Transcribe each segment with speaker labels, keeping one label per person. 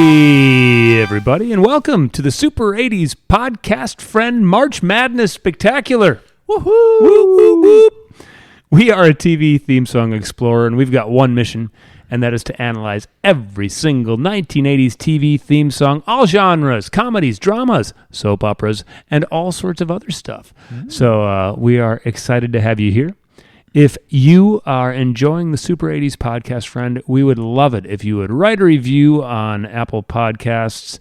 Speaker 1: Hey, everybody, and welcome to the Super 80s Podcast Friend March Madness Spectacular. Woohoo! Woo, woo, woo. We are a TV theme song explorer, and we've got one mission, and that is to analyze every single 1980s TV theme song, all genres, comedies, dramas, soap operas, and all sorts of other stuff. So we are excited to have you here. If you are enjoying the Super 80s Podcast Friend, we would love it if you would write a review on Apple Podcasts,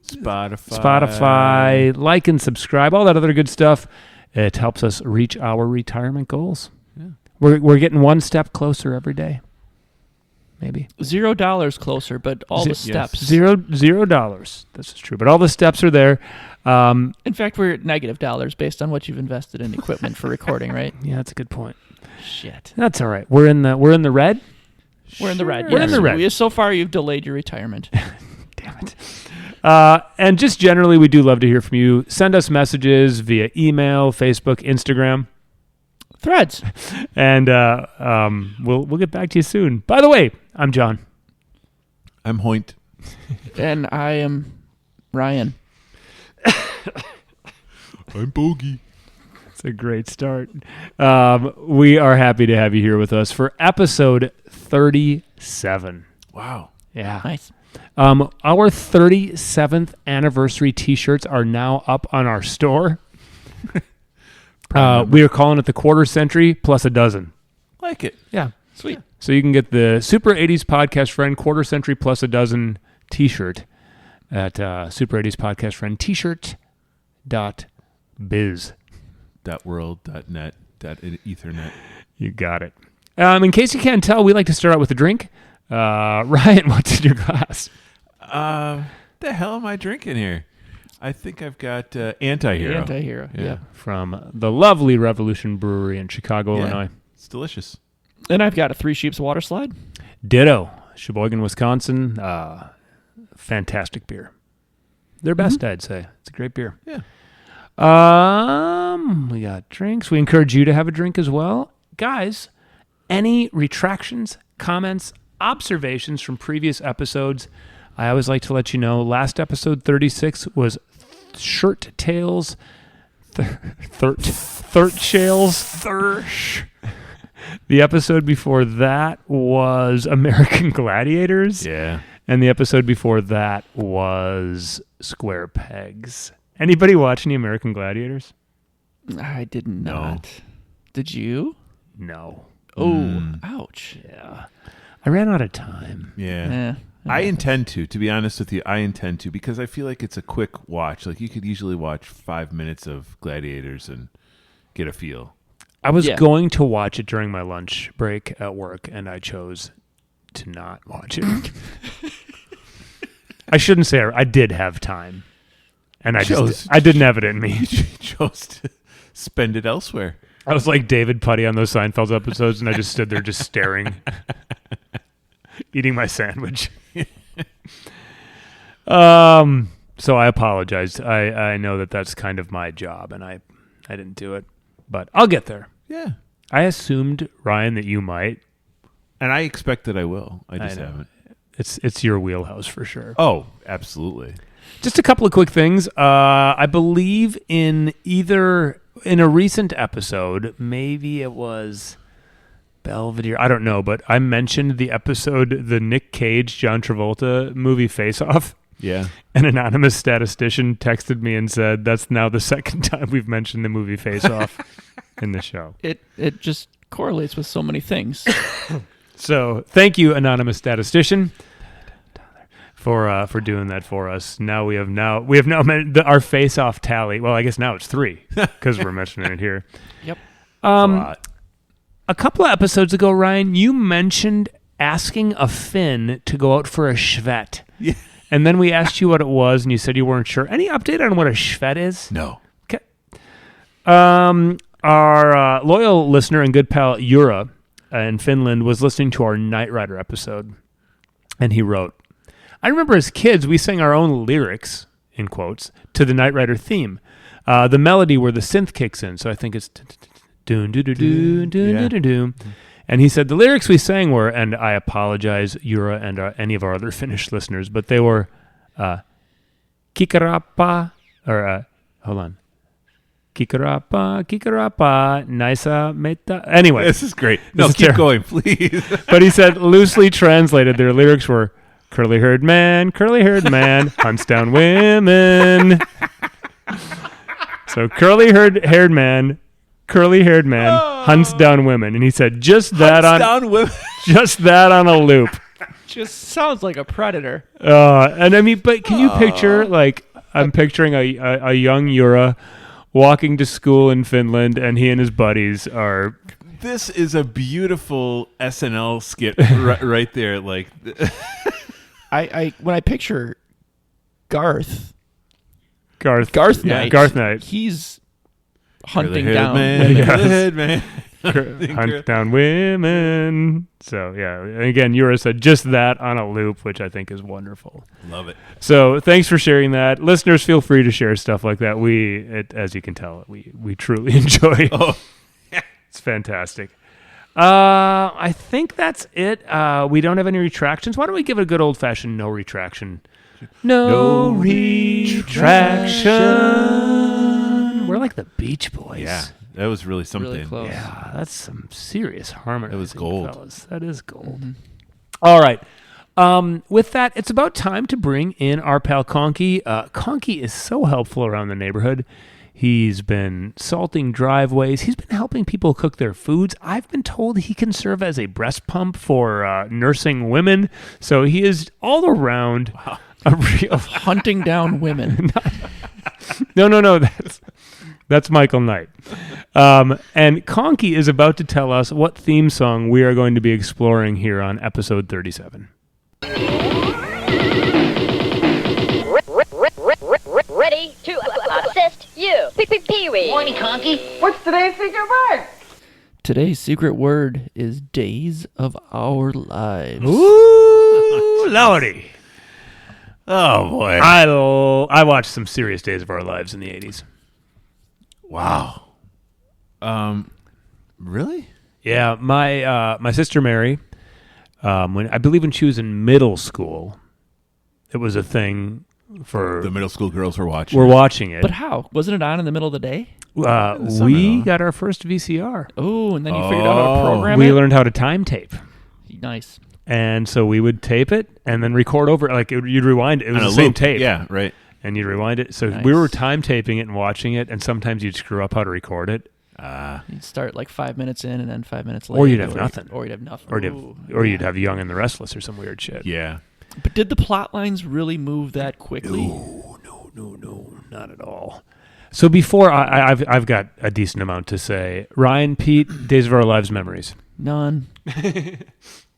Speaker 1: Spotify, like and subscribe, all that other good stuff. It helps us reach our retirement goals. Yeah. We're getting one step closer every day. Maybe
Speaker 2: $0 closer, but all the steps.
Speaker 1: Yes. $0. This is true, but all the steps are there.
Speaker 2: In fact, we're at $- based on what you've invested in equipment for recording, right?
Speaker 1: Yeah, that's a good point.
Speaker 2: Shit,
Speaker 1: that's all right. We're in the red.
Speaker 2: We're in the red.
Speaker 1: We're in the red.
Speaker 2: So far, you've delayed your retirement.
Speaker 1: Damn it. And just generally, we do love to hear from you. Send us messages via email, Facebook, Instagram.
Speaker 2: Threads.
Speaker 1: And we'll get back to you soon. By the way, I'm John.
Speaker 3: I'm Hoyt.
Speaker 2: And I am Ryan.
Speaker 3: I'm Bogey.
Speaker 1: It's a great start. We are happy to have you here with us for episode 37.
Speaker 3: Wow.
Speaker 1: Yeah.
Speaker 2: Nice.
Speaker 1: Our 37th anniversary T-shirts are now up on our store. We are calling it the quarter century plus a dozen.
Speaker 3: Like it.
Speaker 1: Yeah.
Speaker 2: Sweet.
Speaker 1: Yeah. So you can get the Super 80s Podcast Friend quarter century plus a dozen T-shirt at Super 80s Podcast Friend T-shirt.biz.
Speaker 3: .world.net. .ethernet.
Speaker 1: You got it. In case you can't tell, we like to start out with a drink. Ryan, what's in your glass?
Speaker 3: The hell am I drinking here? I think I've got Antihero.
Speaker 2: Antihero, yeah.
Speaker 1: From the lovely Revolution Brewery in Chicago, Illinois.
Speaker 3: It's delicious.
Speaker 2: And I've got a Three Sheeps water slide.
Speaker 1: Ditto. Sheboygan, Wisconsin. Fantastic beer. Their best, I'd say. It's a great beer.
Speaker 3: Yeah.
Speaker 1: We got drinks. We encourage you to have a drink as well. Guys, any retractions, comments, observations from previous episodes, I always like to let you know. Last episode 36 was Shirt Tails, Thirsh. The episode before that was American Gladiators.
Speaker 3: Yeah.
Speaker 1: And the episode before that was Square Pegs. Anybody watch any American Gladiators?
Speaker 2: I did not. Did you?
Speaker 1: No.
Speaker 2: Oh, ouch.
Speaker 1: Yeah. I ran out of time.
Speaker 3: Yeah. I intend to be honest with you, because I feel like it's a quick watch. Like you could usually watch 5 minutes of Gladiators and get a feel.
Speaker 1: I was going to watch it during my lunch break at work, and I chose to not watch it. I shouldn't say I did have time, and I didn't have it in me.
Speaker 3: You chose to spend it elsewhere.
Speaker 1: I was like David Putty on those Seinfeld episodes, and I just stood there just staring, eating my sandwich. So I apologize. I know that's kind of my job, and I didn't do it, but I'll get there.
Speaker 3: Yeah.
Speaker 1: I assumed, Ryan, that you might.
Speaker 3: And I expect that I will. I just haven't.
Speaker 1: It's your wheelhouse for sure.
Speaker 3: Oh, absolutely.
Speaker 1: Just a couple of quick things. I believe in a recent episode, maybe it was Belvedere, I don't know, but I mentioned the episode, the Nick Cage, John Travolta movie Face Off.
Speaker 3: Yeah.
Speaker 1: An anonymous statistician texted me and said, that's now the second time we've mentioned the movie Face Off in the show.
Speaker 2: It just correlates with so many things.
Speaker 1: So thank you, anonymous statistician, for doing that for us. Now we have our Face Off tally. Well, I guess now it's 3 because we're mentioning it here.
Speaker 2: Yep.
Speaker 1: A couple of episodes ago, Ryan, you mentioned asking a Finn to go out for a Schvet.
Speaker 3: Yeah.
Speaker 1: And then we asked you what it was, and you said you weren't sure. Any update on what a Schvet is?
Speaker 3: No.
Speaker 1: Okay. Our loyal listener and good pal Jura in Finland was listening to our Knight Rider episode, and he wrote, I remember as kids we sang our own lyrics, in quotes, to the Knight Rider theme. The melody where the synth kicks in, so I think it's doon doon doon doon doon doon. And he said the lyrics we sang were, and I apologize, Yura and any of our other Finnish listeners, but they were Kikarappa, or hold on. Kikarappa, Naisa Meta. Anyway.
Speaker 3: This is great. No, keep going, please.
Speaker 1: But he said, loosely translated, their lyrics were, curly-haired man, hunts down women. So curly-haired man, hunts down women. And he said, just that on a loop.
Speaker 2: Just sounds like a predator.
Speaker 1: And I mean, but can you picture, like, I'm picturing a young Yura walking to school in Finland, and he and his buddies are...
Speaker 3: This is a beautiful SNL skit right there. Like,
Speaker 2: I when I picture Garth
Speaker 1: Knight.
Speaker 2: Knight,
Speaker 1: Garth Knight.
Speaker 2: he's hunting
Speaker 3: Curly-haired
Speaker 2: down
Speaker 3: man,
Speaker 2: women.
Speaker 3: curly-haired man.
Speaker 1: Hunt down women. So, yeah. And again, Yura said just that on a loop, which I think is wonderful.
Speaker 3: Love it.
Speaker 1: So, thanks for sharing that. Listeners, feel free to share stuff like that. As you can tell, we truly enjoy.
Speaker 3: Oh,
Speaker 1: It's fantastic. I think that's it. We don't have any retractions. Why don't we give it a good old-fashioned no retraction? No retraction. We're like the Beach Boys.
Speaker 3: yeah. That was really something.
Speaker 2: Really close.
Speaker 1: Yeah, that's some serious harmony.
Speaker 3: That was gold.
Speaker 1: Fellas. That is gold. Mm-hmm. All right. With that, it's about time to bring in our pal Conky. Conky is so helpful around the neighborhood. He's been salting driveways. He's been helping people cook their foods. I've been told he can serve as a breast pump for nursing women. So he is all around a real...
Speaker 2: Hunting down women.
Speaker 1: No. That's Michael Knight. And Conky is about to tell us what theme song we are going to be exploring here on episode 37.
Speaker 4: Ready to assist you. Pee-wee.
Speaker 5: Morning, Conky.
Speaker 6: What's today's secret word?
Speaker 2: Today's secret word is Days of Our Lives.
Speaker 1: Ooh, Lordy.
Speaker 3: Oh boy!
Speaker 1: I watched some serious Days of Our Lives in the 80s.
Speaker 3: Wow. Really?
Speaker 1: Yeah, my sister Mary, when she was in middle school, it was a thing for
Speaker 3: The middle school girls were watching.
Speaker 1: We're watching it.
Speaker 2: But how? Wasn't it on in the middle of the day?
Speaker 1: We got our first VCR.
Speaker 2: Oh, and then you figured out how to program
Speaker 1: We
Speaker 2: it?
Speaker 1: learned how to time tape.
Speaker 2: Nice.
Speaker 1: And so we would tape it and then record over it. Like you'd rewind it. It was
Speaker 3: On
Speaker 1: the
Speaker 3: a
Speaker 1: same
Speaker 3: loop.
Speaker 1: tape.
Speaker 3: Yeah, right.
Speaker 1: And you'd rewind it. So
Speaker 2: Nice.
Speaker 1: we were time taping it and watching it. And sometimes you'd screw up how to record it.
Speaker 2: You'd start like 5 minutes in and then 5 minutes later.
Speaker 1: Or you'd have nothing.
Speaker 2: Or you'd have nothing.
Speaker 1: Or you'd have Young and the Restless or some weird shit.
Speaker 3: Yeah.
Speaker 2: But did the plot lines really move that quickly?
Speaker 1: No, not at all. So before I've got a decent amount to say. Ryan, Pete, Days of Our Lives memories.
Speaker 2: None.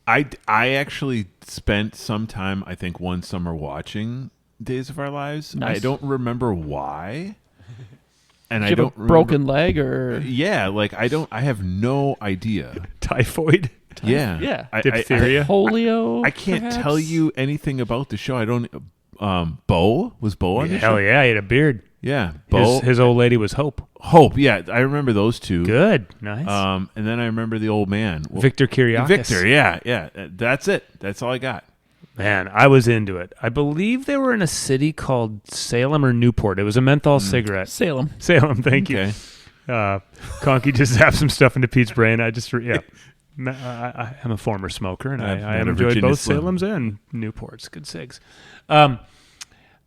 Speaker 3: I actually spent some time, I think, one summer watching Days of Our Lives.
Speaker 2: Nice.
Speaker 3: I don't remember why. And
Speaker 2: Did
Speaker 3: I
Speaker 2: you
Speaker 3: don't
Speaker 2: have a broken leg or?
Speaker 3: Yeah, like I have no idea.
Speaker 1: Typhoid.
Speaker 3: Yeah.
Speaker 2: Yeah.
Speaker 1: Diphtheria.
Speaker 2: Polio?
Speaker 3: I can't
Speaker 2: perhaps?
Speaker 3: tell you anything about the show. I don't. Bo was Bo on the show?
Speaker 1: Hell yeah, he had a beard.
Speaker 3: Yeah, Bo.
Speaker 1: His old lady was Hope.
Speaker 3: Hope. Yeah, I remember those two.
Speaker 1: Good, nice.
Speaker 3: And then I remember the old man,
Speaker 1: Victor Kiriakis.
Speaker 3: Victor. Yeah. That's it. That's all I got.
Speaker 1: Man, I was into it. I believe they were in a city called Salem or Newport. It was a menthol cigarette.
Speaker 2: Salem.
Speaker 1: Salem, thank you.
Speaker 3: Okay.
Speaker 1: Conky just zapped some stuff into Pete's brain. I'm a former smoker, and I
Speaker 3: had a
Speaker 1: enjoyed
Speaker 3: Virginia
Speaker 1: both
Speaker 3: Slim.
Speaker 1: Salems and Newports. Good cigs.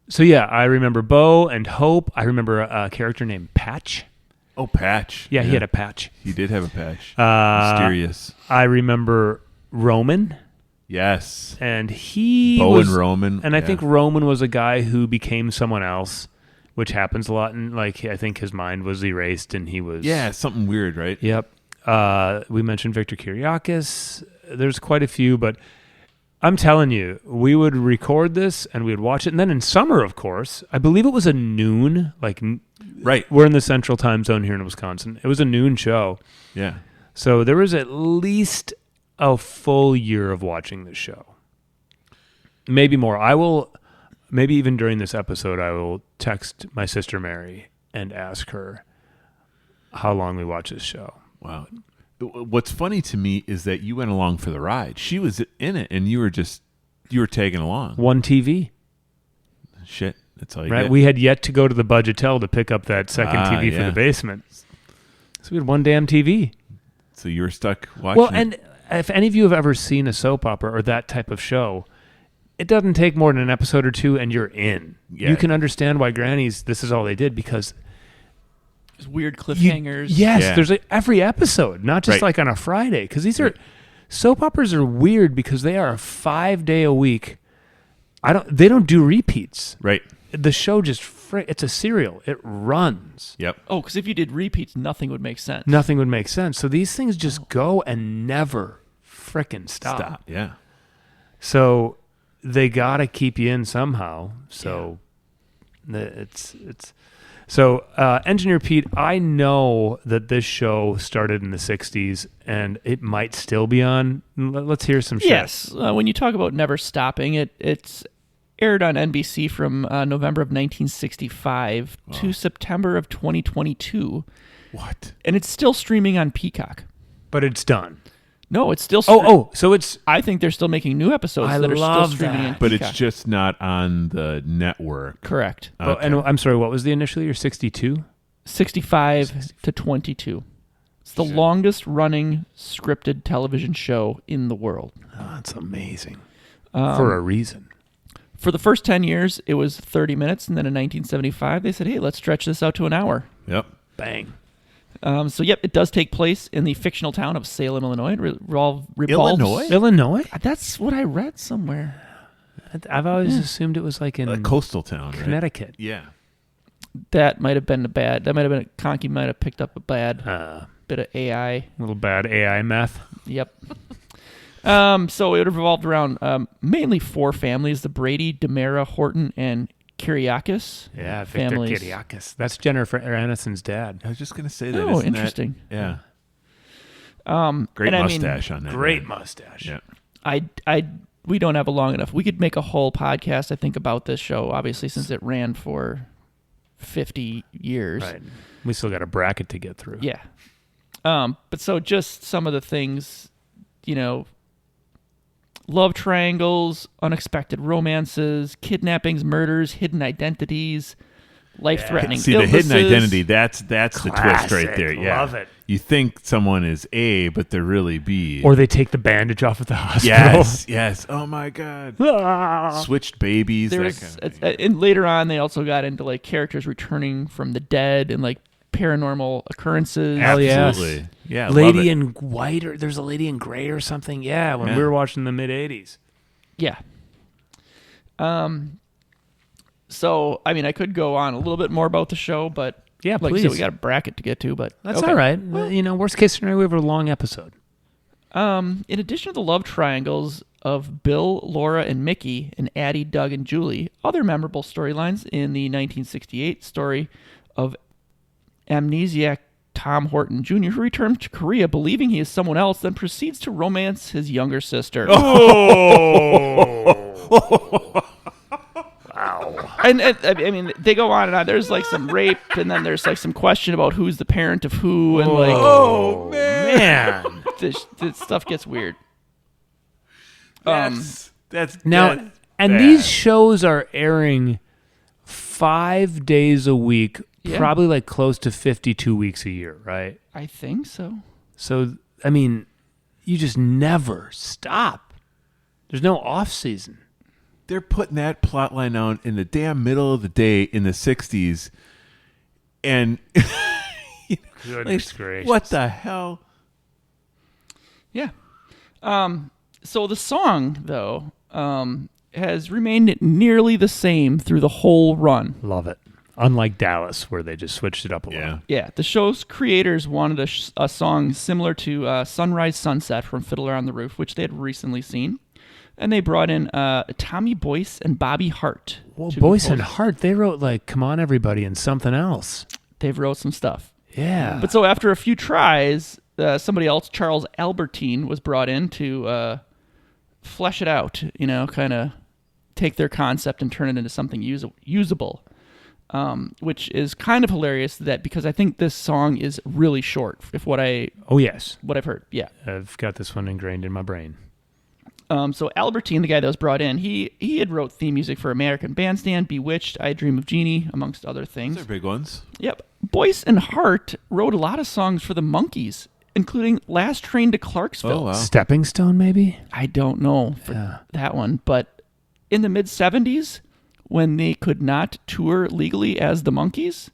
Speaker 1: So yeah, I remember Bo and Hope. I remember a character named Patch.
Speaker 3: Oh, Patch.
Speaker 1: Yeah, he had a patch.
Speaker 3: He did have a patch.
Speaker 1: Uh,
Speaker 3: Mysterious.
Speaker 1: I remember Roman,
Speaker 3: Yes.
Speaker 1: and he
Speaker 3: Bo
Speaker 1: was,
Speaker 3: and Roman.
Speaker 1: and I
Speaker 3: yeah.
Speaker 1: think Roman was a guy who became someone else, which happens a lot. And like, I think his mind was erased, and he was
Speaker 3: something weird, right?
Speaker 1: Yep. We mentioned Victor Kiriakis. There's quite a few, but I'm telling you, we would record this and we would watch it. And then in summer, of course, I believe it was a noon.
Speaker 3: Right.
Speaker 1: We're in the central time zone here in Wisconsin. It was a noon show.
Speaker 3: Yeah.
Speaker 1: So there was at least a full year of watching this show. Maybe more. Maybe even during this episode, I will text my sister Mary and ask her how long we watch this show.
Speaker 3: Wow. what's funny to me is that you went along for the ride. She was in it, and you were tagging along.
Speaker 1: One TV.
Speaker 3: Shit, that's all you
Speaker 1: Right,
Speaker 3: get.
Speaker 1: we had yet to go to the Budgetel to pick up that second TV for
Speaker 3: yeah.
Speaker 1: the basement. So we had one damn TV.
Speaker 3: So you were stuck watching.
Speaker 1: Well, and if any of you have ever seen a soap opera or that type of show, it doesn't take more than an episode or two, and you're in.
Speaker 3: Yeah.
Speaker 1: You can understand why Grannies. This is all they did because
Speaker 2: There's weird cliffhangers.
Speaker 1: yes,
Speaker 3: Yeah.
Speaker 1: there's every episode, not just
Speaker 3: Right.
Speaker 1: like on a Friday, because these are soap operas are weird because they are a 5-day a week. They don't do repeats.
Speaker 3: right.
Speaker 1: The show just it's a serial. It runs.
Speaker 3: Yep.
Speaker 2: Oh, because if you did repeats, nothing would make sense.
Speaker 1: Nothing would make sense. So these things just go and never frickin' stop.
Speaker 3: Yeah.
Speaker 1: So they gotta keep you in somehow. So it's so Engineer Pete, I know that this show started in the 60s and it might still be on. Let's hear some shit.
Speaker 2: Yes. When you talk about never stopping, it's aired on NBC from November of 1965 to September of 2022.
Speaker 3: What?
Speaker 2: And it's still streaming on Peacock.
Speaker 1: But it's done.
Speaker 2: No, it's still
Speaker 1: So it's
Speaker 2: I think they're still making new episodes
Speaker 1: I
Speaker 2: that are still
Speaker 1: love
Speaker 2: streaming
Speaker 1: that.
Speaker 2: on
Speaker 3: But
Speaker 2: Peacock.
Speaker 3: it's just not on the network.
Speaker 2: Correct.
Speaker 3: Okay.
Speaker 1: and I'm sorry, what was the initial year? 62?
Speaker 2: 65 to 22. It's the longest running scripted television show in the world.
Speaker 1: Oh, that's amazing. For a reason.
Speaker 2: For the first 10 years, it was 30 minutes, and then in 1975, they said, hey, let's stretch this out to an hour.
Speaker 3: Yep.
Speaker 1: Bang.
Speaker 2: It does take place in the fictional town of Salem, Illinois. It revolves.
Speaker 3: Illinois?
Speaker 1: Illinois?
Speaker 2: That's what I read somewhere.
Speaker 1: I've always assumed it was like in
Speaker 3: A coastal town, right?
Speaker 1: Connecticut.
Speaker 3: Yeah.
Speaker 2: That might have been Conky might have picked up a bad
Speaker 1: A
Speaker 2: bit of AI.
Speaker 1: little bad AI meth.
Speaker 2: Yep. So it revolved around mainly 4 families: the Brady, DeMera, Horton, and Kyriakis.
Speaker 1: Yeah, Victor
Speaker 2: families.
Speaker 1: Kiriakis. That's Jennifer Aniston's dad.
Speaker 3: I was just going to say that.
Speaker 2: Oh,
Speaker 3: isn't that-
Speaker 2: interesting.
Speaker 3: yeah.
Speaker 2: and
Speaker 3: Great
Speaker 2: I mean,
Speaker 3: mustache on that.
Speaker 1: Great
Speaker 3: guy.
Speaker 1: mustache.
Speaker 3: Yeah.
Speaker 2: We don't have a long enough. We could make a whole podcast, I think, about this show. Obviously, since it ran for 50 years.
Speaker 1: Right. We still got a bracket to get through.
Speaker 2: Yeah. But so just some of the things, love triangles, unexpected romances, kidnappings, murders, hidden identities, life-threatening
Speaker 3: See,
Speaker 2: illnesses.
Speaker 3: the hidden identity, that's the twist right
Speaker 1: Classic.
Speaker 3: there. Yeah.
Speaker 1: Love it.
Speaker 3: You think someone is A, but they're really B.
Speaker 1: Or they take the bandage off at the hospital.
Speaker 3: Yes. Oh, my God.
Speaker 1: Ah.
Speaker 3: Switched babies.
Speaker 2: There's,
Speaker 3: that kind of thing.
Speaker 2: and later on, they also got into like characters returning from the dead and like paranormal occurrences.
Speaker 1: Hell yes.
Speaker 3: Absolutely. Yeah.
Speaker 1: Lady
Speaker 3: love it.
Speaker 1: in white, or there's a lady in gray or something. Yeah, when
Speaker 3: Yeah.
Speaker 1: we were watching the mid 80s.
Speaker 2: Yeah. So, I mean, I could go on a little bit more about the show, but
Speaker 1: Yeah,
Speaker 2: like I
Speaker 1: please.
Speaker 2: said, we got a bracket to get to, but
Speaker 1: That's
Speaker 2: okay.
Speaker 1: all right. Worst case scenario, we have a long episode.
Speaker 2: In addition to the love triangles of Bill, Laura, and Mickey, and Addie, Doug, and Julie, other memorable storylines in the 1968 story of amnesiac Tom Horton Jr., who returns to Korea believing he is someone else, then proceeds to romance his younger sister. And I mean, they go on and on. There's like some rape, and then there's like some question about who's the parent of who, and like,
Speaker 1: Oh, man.
Speaker 2: this stuff gets weird.
Speaker 3: That's
Speaker 1: Now,
Speaker 3: that's
Speaker 1: and
Speaker 3: bad.
Speaker 1: these shows are airing 5 days a week,
Speaker 2: Yeah.
Speaker 1: probably like close to 52 weeks a year, right?
Speaker 2: I think so.
Speaker 1: So, I mean, you just never stop. There's no off season.
Speaker 3: They're putting that plot line out in the damn middle of the day in the 60s. And
Speaker 1: Goodness gracious.
Speaker 3: what the hell?
Speaker 2: Yeah. So the song, though, has remained nearly the same through the whole run.
Speaker 1: Love it. Unlike Dallas, where they just switched it up a
Speaker 3: Yeah.
Speaker 1: little.
Speaker 2: Yeah, the show's creators wanted a song similar to Sunrise Sunset from Fiddler on the Roof, which they had recently seen. And they brought in Tommy Boyce and Bobby Hart.
Speaker 1: Well,
Speaker 2: to
Speaker 1: Boyce and
Speaker 2: compose.
Speaker 1: Hart, they wrote like "Come On Everybody" and something else.
Speaker 2: They've wrote some stuff.
Speaker 1: Yeah.
Speaker 2: But so after a few tries, somebody else, Charles Albertine, was brought in to flesh it out, kind of take their concept and turn it into something usable. which is kind of hilarious because I think this song is really short.
Speaker 1: Oh yes,
Speaker 2: what I've heard, yeah.
Speaker 1: I've got this one ingrained in my brain.
Speaker 2: So Albertine, the guy that was brought in, he had wrote theme music for American Bandstand, Bewitched, I Dream of Jeannie, amongst other things.
Speaker 3: Those are big ones.
Speaker 2: Yep. Boyce and Hart wrote a lot of songs for the Monkees, including Last Train to Clarksville.
Speaker 3: Oh, wow.
Speaker 1: Stepping Stone, maybe?
Speaker 2: I don't know for that one, but in the mid-'70s, when they could not tour legally as the Monkees,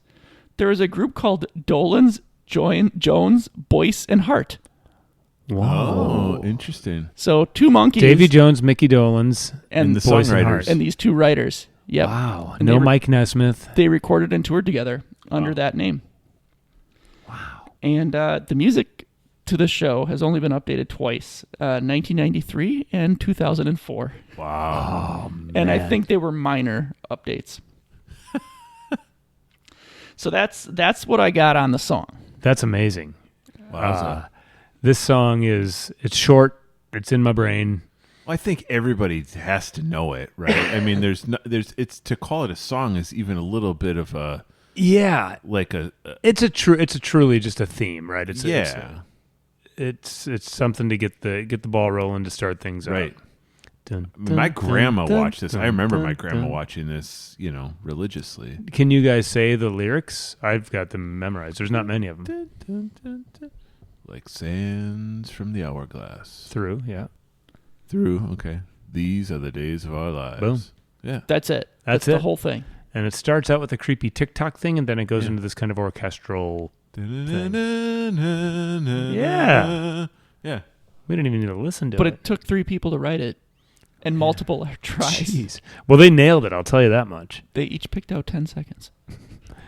Speaker 2: there was a group called Dolenz, Jones, Boyce, and Hart.
Speaker 1: Whoa.
Speaker 3: Oh, interesting.
Speaker 2: So 2 Monkees.
Speaker 1: Davy Jones, Mickey Dolenz,
Speaker 2: and
Speaker 3: the
Speaker 1: Boyce and
Speaker 3: songwriters.
Speaker 1: Hart.
Speaker 2: And these 2 writers. Yep.
Speaker 1: Wow.
Speaker 2: And
Speaker 1: No
Speaker 2: they were-
Speaker 1: Mike Nesmith.
Speaker 2: They recorded and toured together under that name.
Speaker 1: Wow.
Speaker 2: And the music to this show has only been updated twice, 1993 and 2004.
Speaker 3: Wow.
Speaker 2: And I think they were minor updates. So that's what I got on the song.
Speaker 1: That's amazing.
Speaker 3: Wow.
Speaker 1: This song it's short. It's in my brain.
Speaker 3: Well, I think everybody has to know it, right? I mean, it's to call it a song is even a little bit of a
Speaker 1: Yeah.
Speaker 3: like a
Speaker 1: It's truly just a theme, right? It's something to get the ball rolling to start things
Speaker 3: right.
Speaker 1: up. Dun,
Speaker 3: I mean, my
Speaker 1: dun,
Speaker 3: grandma
Speaker 1: dun,
Speaker 3: watched this.
Speaker 1: dun,
Speaker 3: I remember
Speaker 1: dun,
Speaker 3: my grandma
Speaker 1: dun.
Speaker 3: watching this, religiously.
Speaker 1: Can you guys say the lyrics? I've got them memorized. There's not many of them.
Speaker 3: Dun, dun, dun, dun. Like sands from the hourglass.
Speaker 1: Through, yeah.
Speaker 3: Through, okay. These are the days of our lives.
Speaker 1: Boom.
Speaker 3: Yeah.
Speaker 2: That's it.
Speaker 1: That's
Speaker 2: the
Speaker 1: it.
Speaker 2: whole thing.
Speaker 1: And it starts out with a creepy TikTok thing, and then it goes into this kind of orchestral.
Speaker 3: Yeah. Yeah.
Speaker 1: We didn't even need to listen to
Speaker 2: But
Speaker 1: it.
Speaker 2: it took 3 people to write it and multiple tries.
Speaker 1: Jeez. Well, they nailed it. I'll tell you that much.
Speaker 2: They each picked out 10 seconds.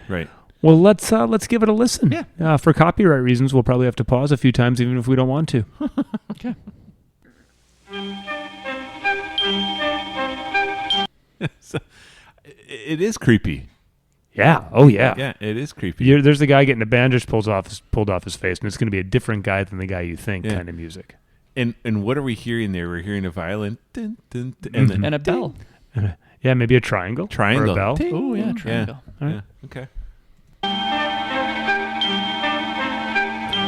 Speaker 3: Right.
Speaker 1: Well, let's give it a listen.
Speaker 2: Yeah.
Speaker 1: For copyright reasons, we'll probably have to pause a few times, even if we don't want to.
Speaker 2: Okay.
Speaker 3: So, it is creepy.
Speaker 1: Yeah. Oh, yeah.
Speaker 3: Yeah, it is creepy.
Speaker 1: There's the guy getting a bandage pulled off his face, and it's going to be a different guy than the guy you think kind of music.
Speaker 3: And what are we hearing there? We're hearing a violin, dun, dun, dun, and then
Speaker 2: And a bell.
Speaker 1: Yeah, maybe a triangle.
Speaker 3: Triangle.
Speaker 1: Or a bell.
Speaker 3: Ting.
Speaker 2: Oh, yeah, triangle.
Speaker 3: Yeah. Okay.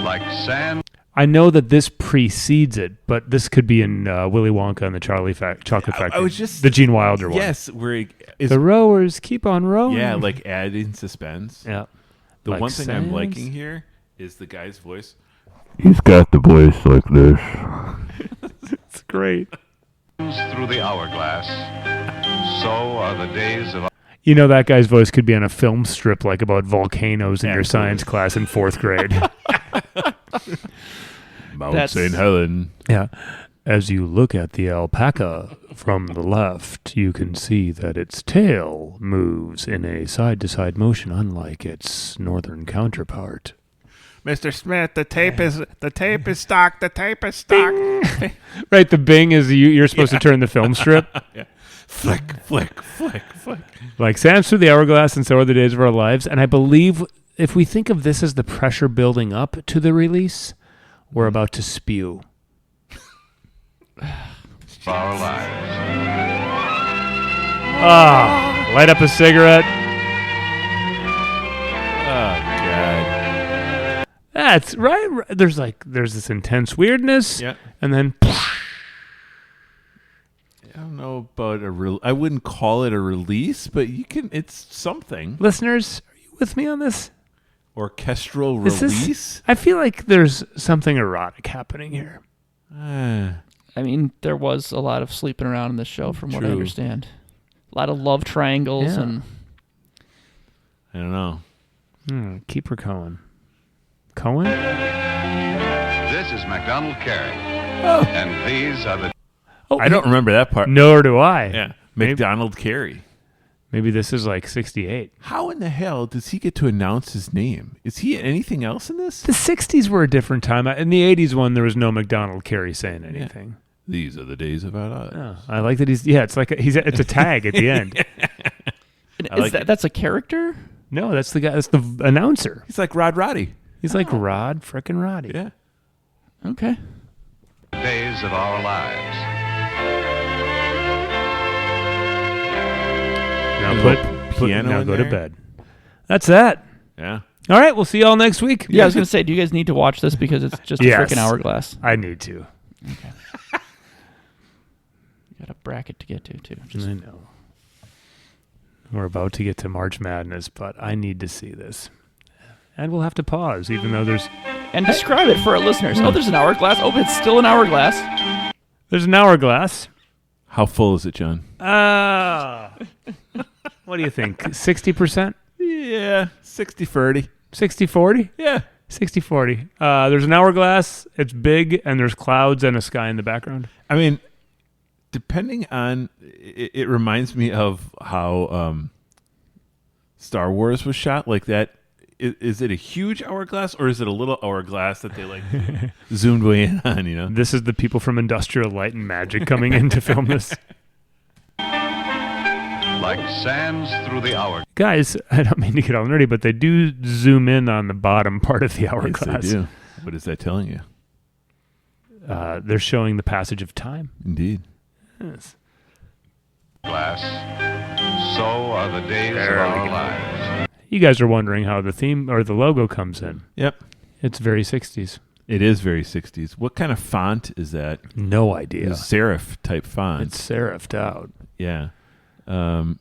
Speaker 5: Like sand.
Speaker 1: I know that this precedes it, but this could be in Willy Wonka and the Chocolate Factory.
Speaker 3: I was just
Speaker 1: the Gene Wilder one.
Speaker 3: Yes, where
Speaker 1: The rowers keep on rowing.
Speaker 3: yeah, like adding suspense.
Speaker 1: Yeah.
Speaker 3: The
Speaker 1: Like
Speaker 3: one thing I'm
Speaker 1: sands.
Speaker 3: liking here is the guy's voice.
Speaker 6: He's got the voice like this.
Speaker 1: It's great.
Speaker 5: Through the hourglass, so are the days of
Speaker 1: You know that guy's voice could be on a film strip like about volcanoes in your
Speaker 3: Absolutely.
Speaker 1: science class in 4th grade.
Speaker 3: Mount
Speaker 2: That's-
Speaker 3: St. Helen.
Speaker 1: Yeah. As you look at the alpaca from the left, you can see that its tail moves in a side-to-side motion unlike its northern counterpart.
Speaker 3: Mr. Smith, the tape is stock. The tape is stock.
Speaker 1: Right, the bing is you're supposed to turn the film strip.
Speaker 3: Flick, flick, flick, flick.
Speaker 1: Like Sam's through the hourglass and so are the days of our lives. And I believe if we think of this as the pressure building up to the release, we're about to spew.
Speaker 5: our lives.
Speaker 1: Ah, light up a cigarette.
Speaker 3: Oh, God.
Speaker 1: That's right. There's this intense weirdness.
Speaker 3: Yeah.
Speaker 1: And then
Speaker 3: I don't know about I wouldn't call it a release, but it's something.
Speaker 1: listeners, are you with me on this?
Speaker 3: Orchestral
Speaker 1: Is
Speaker 3: release?
Speaker 1: this, I feel like there's something erotic happening here.
Speaker 2: I mean, there was a lot of sleeping around in this show, from what I
Speaker 3: True.
Speaker 2: understand. A lot of love triangles
Speaker 1: Yeah.
Speaker 2: and
Speaker 3: I don't know.
Speaker 1: Keep her Cohen. Cohen?
Speaker 5: This is MacDonald Carey. And these are the
Speaker 1: Oh,
Speaker 3: I don't remember that part.
Speaker 1: Nor do I.
Speaker 3: Yeah.
Speaker 1: Maybe-
Speaker 3: McDonald Carey.
Speaker 1: Maybe this is like 68.
Speaker 3: How in the hell does he get to announce his name? Is he anything else in this?
Speaker 1: The 60s were a different time. In the 80s one, there was no McDonald Carey saying anything.
Speaker 3: These are the days of our lives.
Speaker 1: Oh, I like that it's like it's a tag at the end.
Speaker 2: that's a character?
Speaker 1: No, that's the guy. That's the announcer.
Speaker 3: He's like Rod Roddy.
Speaker 1: He's like Rod frickin' Roddy.
Speaker 3: Yeah.
Speaker 2: Okay.
Speaker 5: days of our lives.
Speaker 1: Now
Speaker 3: There's a
Speaker 1: put
Speaker 3: little piano
Speaker 1: now
Speaker 3: in
Speaker 1: go to
Speaker 3: there.
Speaker 1: bed. That's that.
Speaker 3: Yeah.
Speaker 1: All right, we'll see you all next week.
Speaker 2: Yeah, I was going to say, do you guys need to watch this because it's just a
Speaker 1: Yes.
Speaker 2: freaking hourglass?
Speaker 1: I need to.
Speaker 2: You got a bracket to get to, too.
Speaker 1: I know. We're about to get to March Madness, but I need to see this. And we'll have to pause, even though there's
Speaker 2: describe it for our listeners. Oh, there's an hourglass. Oh, it's still an hourglass.
Speaker 1: an hourglass.
Speaker 3: How full is it, John?
Speaker 1: What do you think? 60%?
Speaker 3: Yeah, 60-40.
Speaker 1: 60-40?
Speaker 3: Yeah.
Speaker 1: 60-40. There's an hourglass, it's big, and there's clouds and a sky in the background.
Speaker 3: I mean, depending on, it reminds me of how Star Wars was shot like that. Is it a huge hourglass or is it a little hourglass that they like zoomed way in on, you know?
Speaker 1: This is the people from Industrial Light and Magic coming in to film this.
Speaker 5: Like sands through the hour.
Speaker 1: Guys, I don't mean to get all nerdy, but they do zoom in on the bottom part of the hourglass.
Speaker 3: Yes, they do. What is that telling you?
Speaker 1: They're showing the passage of time.
Speaker 3: Indeed.
Speaker 1: Yes.
Speaker 5: Glass. So are the days of our lives.
Speaker 1: You guys are wondering how the theme or the logo comes in.
Speaker 3: Yep.
Speaker 1: It's very 60s.
Speaker 3: It is very 60s. What kind of font is that?
Speaker 1: No idea.
Speaker 3: It's serif type font.
Speaker 1: It's serifed out.
Speaker 3: Yeah. And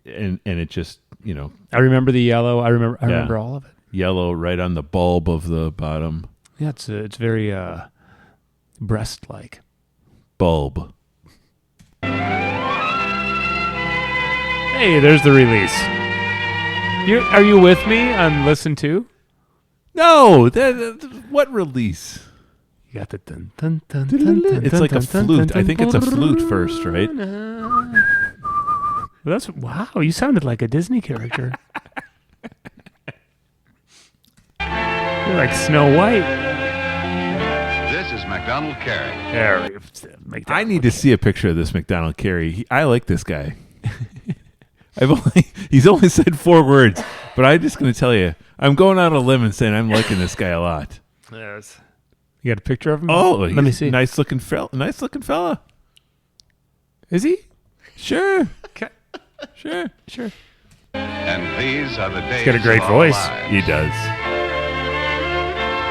Speaker 3: it just, you know,
Speaker 1: I remember the yellow. I remember all of it.
Speaker 3: yellow right on the bulb of the bottom.
Speaker 1: Yeah, it's very breast-like.
Speaker 3: Bulb.
Speaker 1: Hey, there's the release. Are you with me on listen to?
Speaker 3: No, what release?
Speaker 1: You got the dun dun dun dun dun.
Speaker 3: It's like a flute. I think it's a flute first, right?
Speaker 1: Wow, you sounded like a Disney character. You're like Snow White.
Speaker 5: This is MacDonald Carey.
Speaker 3: I need to see a picture of this MacDonald Carey. I like this guy. He's only said 4 words, but I'm just going to tell you, I'm going out on a limb and saying I'm liking this guy a lot.
Speaker 1: Yes. You got a picture of him?
Speaker 3: Oh,
Speaker 1: let me see.
Speaker 3: Nice looking fella.
Speaker 1: Is he?
Speaker 3: Sure.
Speaker 1: Okay.
Speaker 3: Sure.
Speaker 5: And these are the days
Speaker 1: got a great
Speaker 5: of our
Speaker 1: voice.
Speaker 5: lives.
Speaker 3: He does.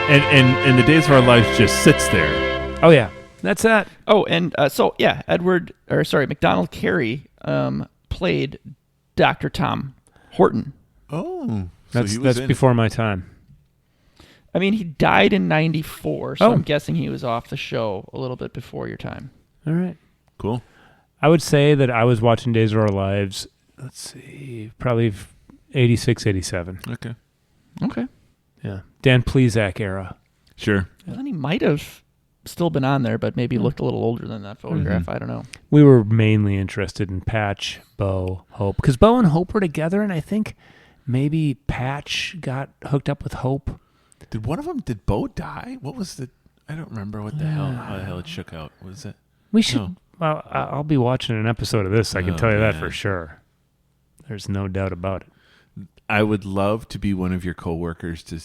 Speaker 3: And the days of our lives just sits there.
Speaker 1: Oh yeah, that's that.
Speaker 2: Oh, and MacDonald Carey played Dr. Tom Horton.
Speaker 3: Oh,
Speaker 1: That's before my time.
Speaker 2: I mean, he died in 94, so
Speaker 1: Oh.
Speaker 2: I'm guessing he was off the show a little bit before your time.
Speaker 1: All right.
Speaker 3: Cool.
Speaker 1: I would say that I was watching Days of Our Lives, let's see, probably 86, 87.
Speaker 3: Okay.
Speaker 2: Okay.
Speaker 1: Yeah. Dan Plesac era.
Speaker 3: Sure.
Speaker 2: Well, then he might have still been on there, but maybe looked a little older than that photograph. I don't know.
Speaker 1: We were mainly interested in Patch, Bo, Hope. Because Bo and Hope were together, and I think maybe Patch got hooked up with Hope.
Speaker 3: Did Bo die? What was I don't remember how the hell it shook out. What was it?
Speaker 1: We should.
Speaker 3: No.
Speaker 1: Well, I'll be watching an episode of this. I can
Speaker 3: Oh,
Speaker 1: tell you that
Speaker 3: man.
Speaker 1: for sure. There's no doubt about it.
Speaker 3: I would love to be one of your coworkers to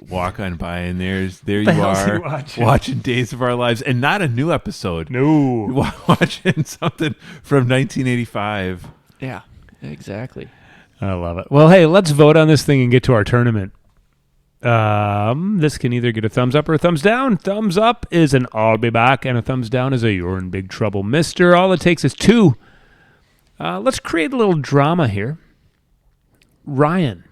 Speaker 3: walk on by, and there you
Speaker 1: The hell's he
Speaker 3: are watching Days of Our Lives, and not a new episode.
Speaker 1: No.
Speaker 3: Watching something from 1985.
Speaker 2: Yeah, exactly.
Speaker 1: I love it. Well, hey, let's vote on this thing and get to our tournament. This can either get a thumbs up or a thumbs down. Thumbs up is an I'll be back, and a thumbs down is a you're in big trouble, mister. All it takes is 2. Let's create a little drama here. Ryan.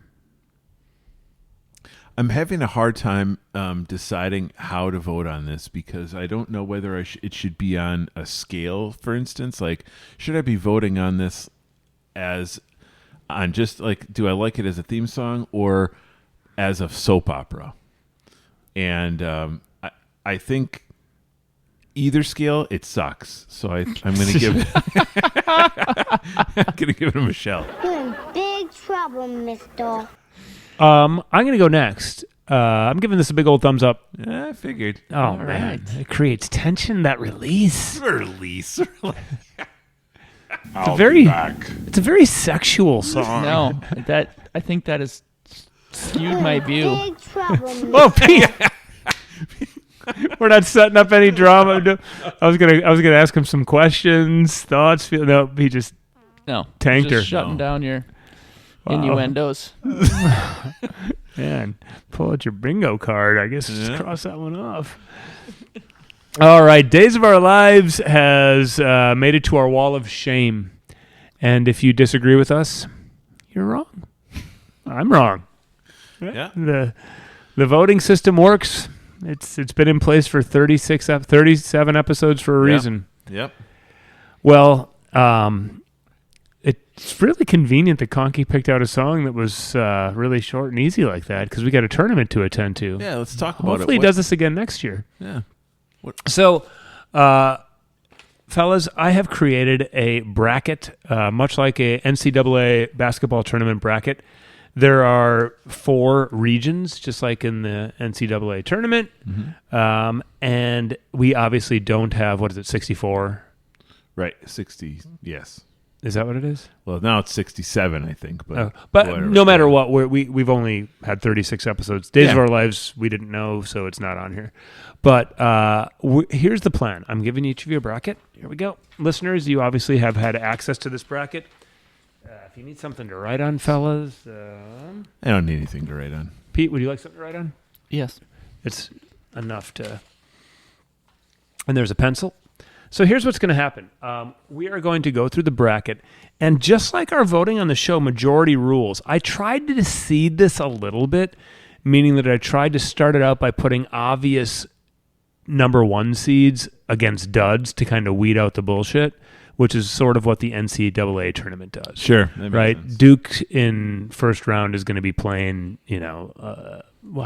Speaker 3: I'm having a hard time deciding how to vote on this because I don't know whether it should be on a scale, for instance. Like, should I be voting on this as on just like, do I like it as a theme song or as a soap opera? And I think either scale, it sucks. So I'm going to give it. I'm going to give it a Michelle.
Speaker 7: You're in big trouble, mister.
Speaker 1: I'm going to go next. I'm giving this a big old thumbs up.
Speaker 3: Yeah, I figured.
Speaker 1: Oh, man. It creates tension, that release.
Speaker 3: Release.
Speaker 1: It's a very sexual song.
Speaker 2: No, I think that has skewed my view.
Speaker 7: Big trouble, mister.
Speaker 1: Oh, Pete. We're not setting up any drama. No, I was gonna ask him some questions, thoughts. No, he just
Speaker 2: No,
Speaker 1: Tanked
Speaker 2: just
Speaker 1: her.
Speaker 2: shutting down your Innuendos.
Speaker 1: Man, pull out your bingo card. I guess just cross that one off. All right. Days of Our Lives has made it to our wall of shame. And if you disagree with us, you're wrong. I'm wrong.
Speaker 3: Yeah.
Speaker 1: The voting system works. It's been in place for 37 episodes for a reason.
Speaker 3: Yep.
Speaker 1: Well, it's really convenient that Conky picked out a song that was really short and easy like that because we got a tournament to attend to.
Speaker 3: Yeah, let's talk about it.
Speaker 1: Hopefully he does this again next year.
Speaker 3: Yeah.
Speaker 1: So, fellas, I have created a bracket, much like a NCAA basketball tournament bracket. There are 4 regions, just like in the NCAA tournament. Mm-hmm. And we obviously don't have, 64?
Speaker 3: Right, 60, yes.
Speaker 1: Is that what it is?
Speaker 3: Well, now it's 67, I think. But
Speaker 1: whatever. No matter what, we've only had 36 episodes. Days of Our Lives, we didn't know, so it's not on here. But here's the plan. I'm giving each of you a bracket. Here we go. Listeners, you obviously have had access to this bracket. If you need something to write on, fellas.
Speaker 3: I don't need anything to write on.
Speaker 1: Pete, would you like something to write on?
Speaker 2: Yes.
Speaker 1: It's enough to... And there's a pencil. So here's what's going to happen. We are going to go through the bracket, and just like our voting on the show, majority rules, I tried to seed this a little bit, meaning that I tried to start it out by putting obvious number 1 seeds against duds to kind of weed out the bullshit, which is sort of what the NCAA tournament does.
Speaker 3: Sure.
Speaker 1: Right?
Speaker 3: Sense.
Speaker 1: Duke in first round is going to be playing, how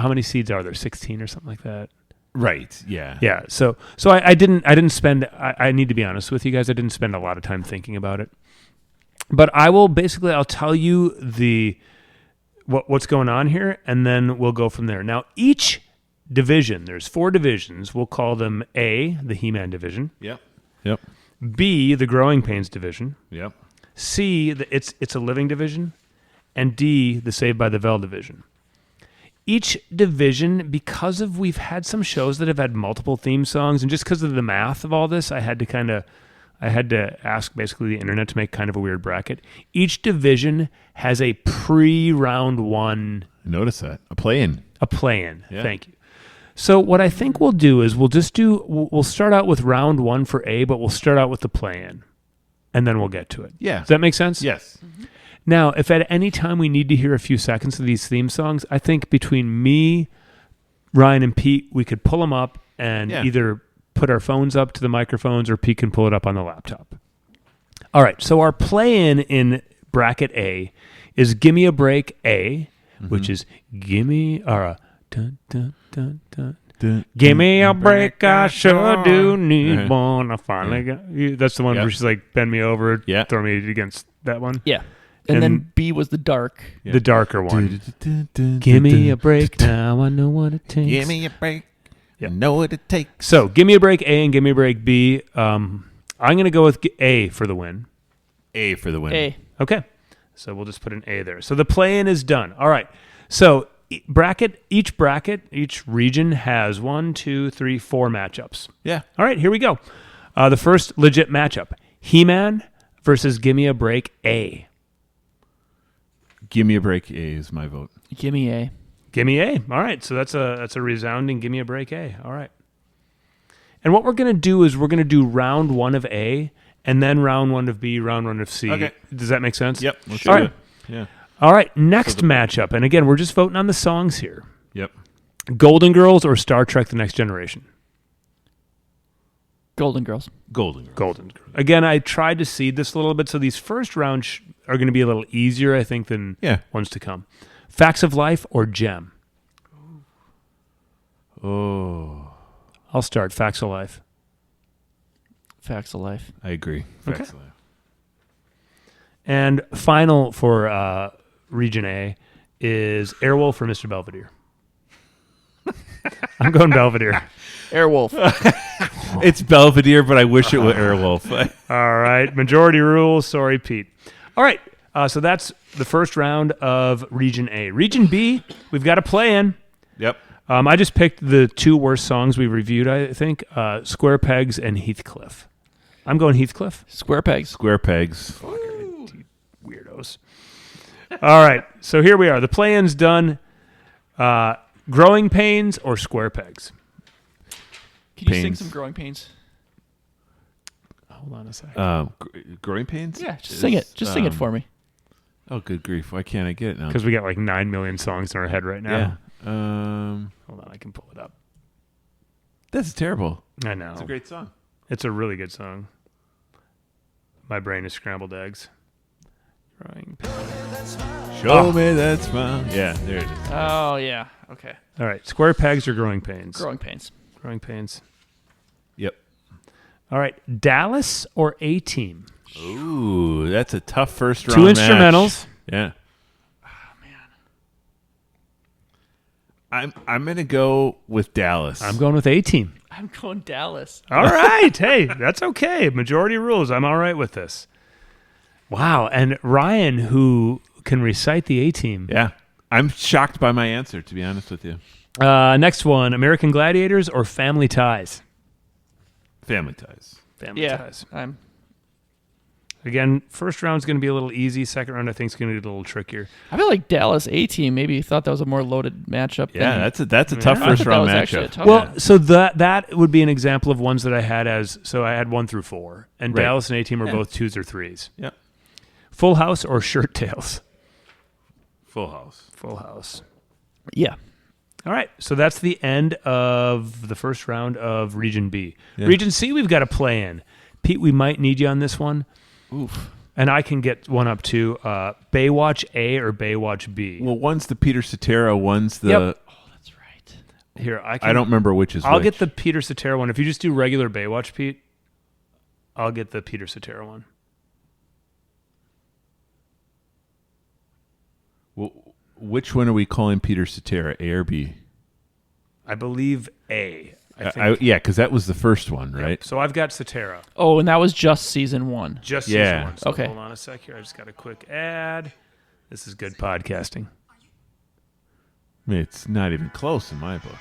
Speaker 1: many seeds are there? 16 or something like that?
Speaker 3: Right. Yeah.
Speaker 1: Yeah. So I didn't spend. I need to be honest with you guys. I didn't spend a lot of time thinking about it. But I'll tell you what's going on here, and then we'll go from there. Now, each division, there's 4 divisions. We'll call them A, the He-Man division.
Speaker 3: Yep.
Speaker 1: B, the Growing Pains division.
Speaker 3: Yep.
Speaker 1: C, it's a Living division, and D, the Saved by the Bell division. Each division, because we've had some shows that have had multiple theme songs, and just because of the math of all this, I had to ask basically the internet to make kind of a weird bracket. Each division has a pre-round 1.
Speaker 3: Notice that. A play-in.
Speaker 1: Yeah. Thank you. So what I think we'll do is we'll start out with round 1 for A, but we'll start out with the play-in, and then we'll get to it.
Speaker 3: Yeah.
Speaker 1: Does that make sense?
Speaker 3: Yes.
Speaker 2: Mm-hmm.
Speaker 1: Now, if at any time we need to hear a few seconds of these theme songs, I think between me, Ryan, and Pete, we could pull them up and either put our phones up to the microphones or Pete can pull it up on the laptop. All right, so our play-in in bracket A is Gimme a Break A, which is Gimme, dun, dun, dun, dun. Give me a break, I sure do need one. I finally got you. That's the one where she's like, bend me over, throw me against that one.
Speaker 2: Yeah. And then B was the dark.
Speaker 1: The darker one. Give me a break now, I know what it takes.
Speaker 3: Give me a break. You know what it takes.
Speaker 1: So, give me a break A and give me a break B. I'm going to go with A for the win.
Speaker 3: A for the win.
Speaker 2: A.
Speaker 1: Okay. So, we'll just put an A there. So, the play-in is done. All right. So, each region has 1, 2, 3, 4 matchups.
Speaker 3: Yeah.
Speaker 1: All right, here we go. The first legit matchup. He-Man versus Gimme a Break A.
Speaker 3: Gimme a Break A is my vote.
Speaker 2: Gimme A.
Speaker 1: Gimme A. All right, so that's a resounding Gimme a Break A. All right. And what we're going to do is we're going to do round 1 of A, and then round 1 of B, round 1 of C.
Speaker 3: Okay.
Speaker 1: Does that make sense?
Speaker 3: Yep.
Speaker 1: All right.
Speaker 3: Yeah.
Speaker 1: All right, next matchup. And again, we're just voting on the songs here.
Speaker 3: Yep.
Speaker 1: Golden Girls or Star Trek The Next Generation?
Speaker 2: Golden Girls.
Speaker 3: Golden Girls.
Speaker 1: Golden Girls. Again, I tried to seed this a little bit, so these first rounds are going to be a little easier, I think, than ones to come. Facts of Life or Gem?
Speaker 3: Oh.
Speaker 1: I'll start. Facts of Life.
Speaker 2: Facts of Life.
Speaker 3: I agree. Facts of Life.
Speaker 1: And final for Region A is Airwolf or Mr. Belvedere? I'm going Belvedere.
Speaker 2: Airwolf.
Speaker 3: It's Belvedere, but I wish it were Airwolf.
Speaker 1: All right. Majority rule. Sorry, Pete. All right. So that's the first round of Region A. Region B, we've got a play-in.
Speaker 3: Yep.
Speaker 1: I just picked the 2 worst songs we reviewed, I think. Square Pegs and Heathcliff. I'm going Heathcliff.
Speaker 2: Square Pegs.
Speaker 3: Square Pegs.
Speaker 1: Weirdos. All right. So here we are. The play-in's done. Growing pains or square pegs?
Speaker 2: Can you sing
Speaker 3: Pains.
Speaker 2: some Growing Pains?
Speaker 1: Hold on a second.
Speaker 3: Growing pains?
Speaker 2: Yeah, just sing it. Just sing it for me.
Speaker 3: Oh, good grief. Why can't I get it now?
Speaker 1: Because we got like 9 million songs in our head right now.
Speaker 3: Yeah.
Speaker 1: Hold on. I can pull it up.
Speaker 3: That's terrible.
Speaker 1: I know.
Speaker 3: It's a great song.
Speaker 1: It's a really good song. My brain is scrambled eggs. Growing pains.
Speaker 3: Show me that smile. Yeah, there it is.
Speaker 2: Oh, yeah. Okay.
Speaker 1: All right. Square pegs or growing pains?
Speaker 2: Growing Pains.
Speaker 1: Growing pains.
Speaker 3: Yep.
Speaker 1: All right. Dallas or A-Team?
Speaker 3: Ooh, that's a tough first
Speaker 1: Two
Speaker 3: round
Speaker 1: instrumentals.
Speaker 3: match. Yeah. I'm gonna go with Dallas.
Speaker 1: I'm going with A-Team.
Speaker 2: I'm going Dallas.
Speaker 1: All right. Hey, that's okay. Majority rules. I'm all right with this. Wow. And Ryan, who can recite the A-Team.
Speaker 3: Yeah. I'm shocked by my answer, to be honest with you.
Speaker 1: Next one, American Gladiators or Family Ties?
Speaker 3: Family Ties.
Speaker 1: Family Ties.
Speaker 2: I'm
Speaker 1: Again, first round's going to be a little easy. Second round, I think, is going to be a little trickier.
Speaker 2: I feel like Dallas A-Team maybe thought that was a more loaded matchup.
Speaker 3: Yeah,
Speaker 2: than,
Speaker 3: that's a tough
Speaker 1: Yeah.
Speaker 3: first
Speaker 2: I thought
Speaker 3: round
Speaker 2: that was actually a
Speaker 3: matchup.
Speaker 2: tough
Speaker 1: Well,
Speaker 2: one.
Speaker 1: so that would be an example of ones that I had as, so I had 1 through 4. And
Speaker 3: Right.
Speaker 1: Dallas and A-Team are
Speaker 3: Yeah.
Speaker 1: both 2s or 3s.
Speaker 3: Yep.
Speaker 1: Full House or Shirt Tails?
Speaker 3: Full House.
Speaker 1: Full House.
Speaker 2: Yeah.
Speaker 1: All right, so that's the end of the first round of Region B.
Speaker 3: Yeah.
Speaker 1: Region C, we've got to play in. Pete, we might need you on this one.
Speaker 2: Oof.
Speaker 1: And I can get one up too. Baywatch A or Baywatch B?
Speaker 3: Well, one's the Peter Cetera, one's the...
Speaker 1: Yep.
Speaker 2: Oh, that's right.
Speaker 1: Here, I can.
Speaker 3: I don't remember which is
Speaker 1: I'll
Speaker 3: which.
Speaker 1: get the Peter Cetera one. If you just do regular Baywatch, Pete, I'll get the Peter Cetera one.
Speaker 3: Well, which one are we calling Peter Cetera, A or B?
Speaker 1: I believe A. I think.
Speaker 3: Yeah, because that was the first one, right?
Speaker 1: So I've got Cetera.
Speaker 2: Oh, and that was just season 1.
Speaker 1: Just
Speaker 3: Yeah.
Speaker 1: season 1. So
Speaker 2: Okay.
Speaker 1: hold on a sec here. I just got a quick ad. This is good podcasting.
Speaker 3: I mean, it's not even close in my book.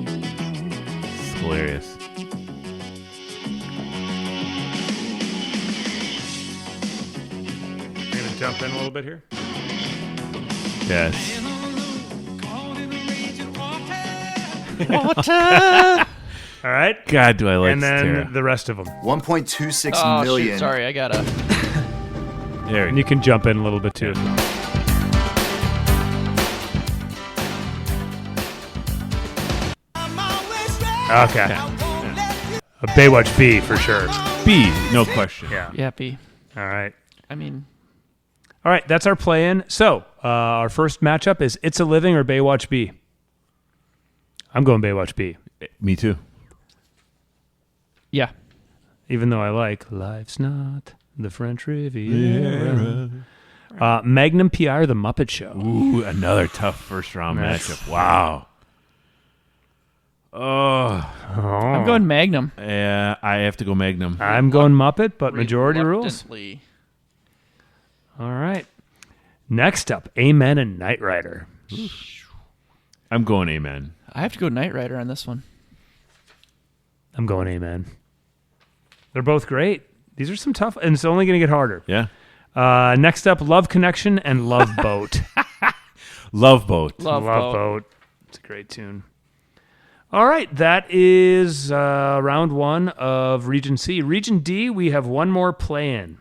Speaker 3: It's hilarious.
Speaker 1: I'm going to jump in a little bit here.
Speaker 3: Yes.
Speaker 1: All right.
Speaker 3: God, do I like
Speaker 1: And then
Speaker 3: Cetera.
Speaker 1: the rest of them.
Speaker 8: 1.26
Speaker 2: Oh,
Speaker 8: million.
Speaker 2: shoot. Sorry, I gotta.
Speaker 3: There
Speaker 1: And you can jump in a little bit too. Okay. A Baywatch B for sure.
Speaker 3: B, no question.
Speaker 1: Yeah.
Speaker 2: Yeah, B.
Speaker 1: All right.
Speaker 2: I mean,
Speaker 1: All right. That's our play-in. So our first matchup is It's a Living or Baywatch B. I'm going Baywatch B,
Speaker 3: Me too.
Speaker 2: yeah.
Speaker 1: even though I like Life's Not the French Riviera. Magnum PI, The Muppet Show.
Speaker 3: Ooh, another tough first round
Speaker 1: That's-
Speaker 3: matchup. Wow. Oh,
Speaker 2: I'm going Magnum.
Speaker 3: yeah. I have to go Magnum.
Speaker 1: I'm going Muppet, but majority rules.
Speaker 2: Reluctantly.
Speaker 1: All right. Next up, Amen and Knight Rider.
Speaker 3: I'm going Amen.
Speaker 2: I have to go Knight Rider on this one.
Speaker 1: I'm going Amen. They're both great. These are some tough, and it's only going to get harder.
Speaker 3: Yeah.
Speaker 1: Next up, Love Connection and Love Boat.
Speaker 3: Love Boat.
Speaker 2: Love Boat.
Speaker 1: It's a great tune. All right, that is round 1 of Region C. Region D, we have one more play-in.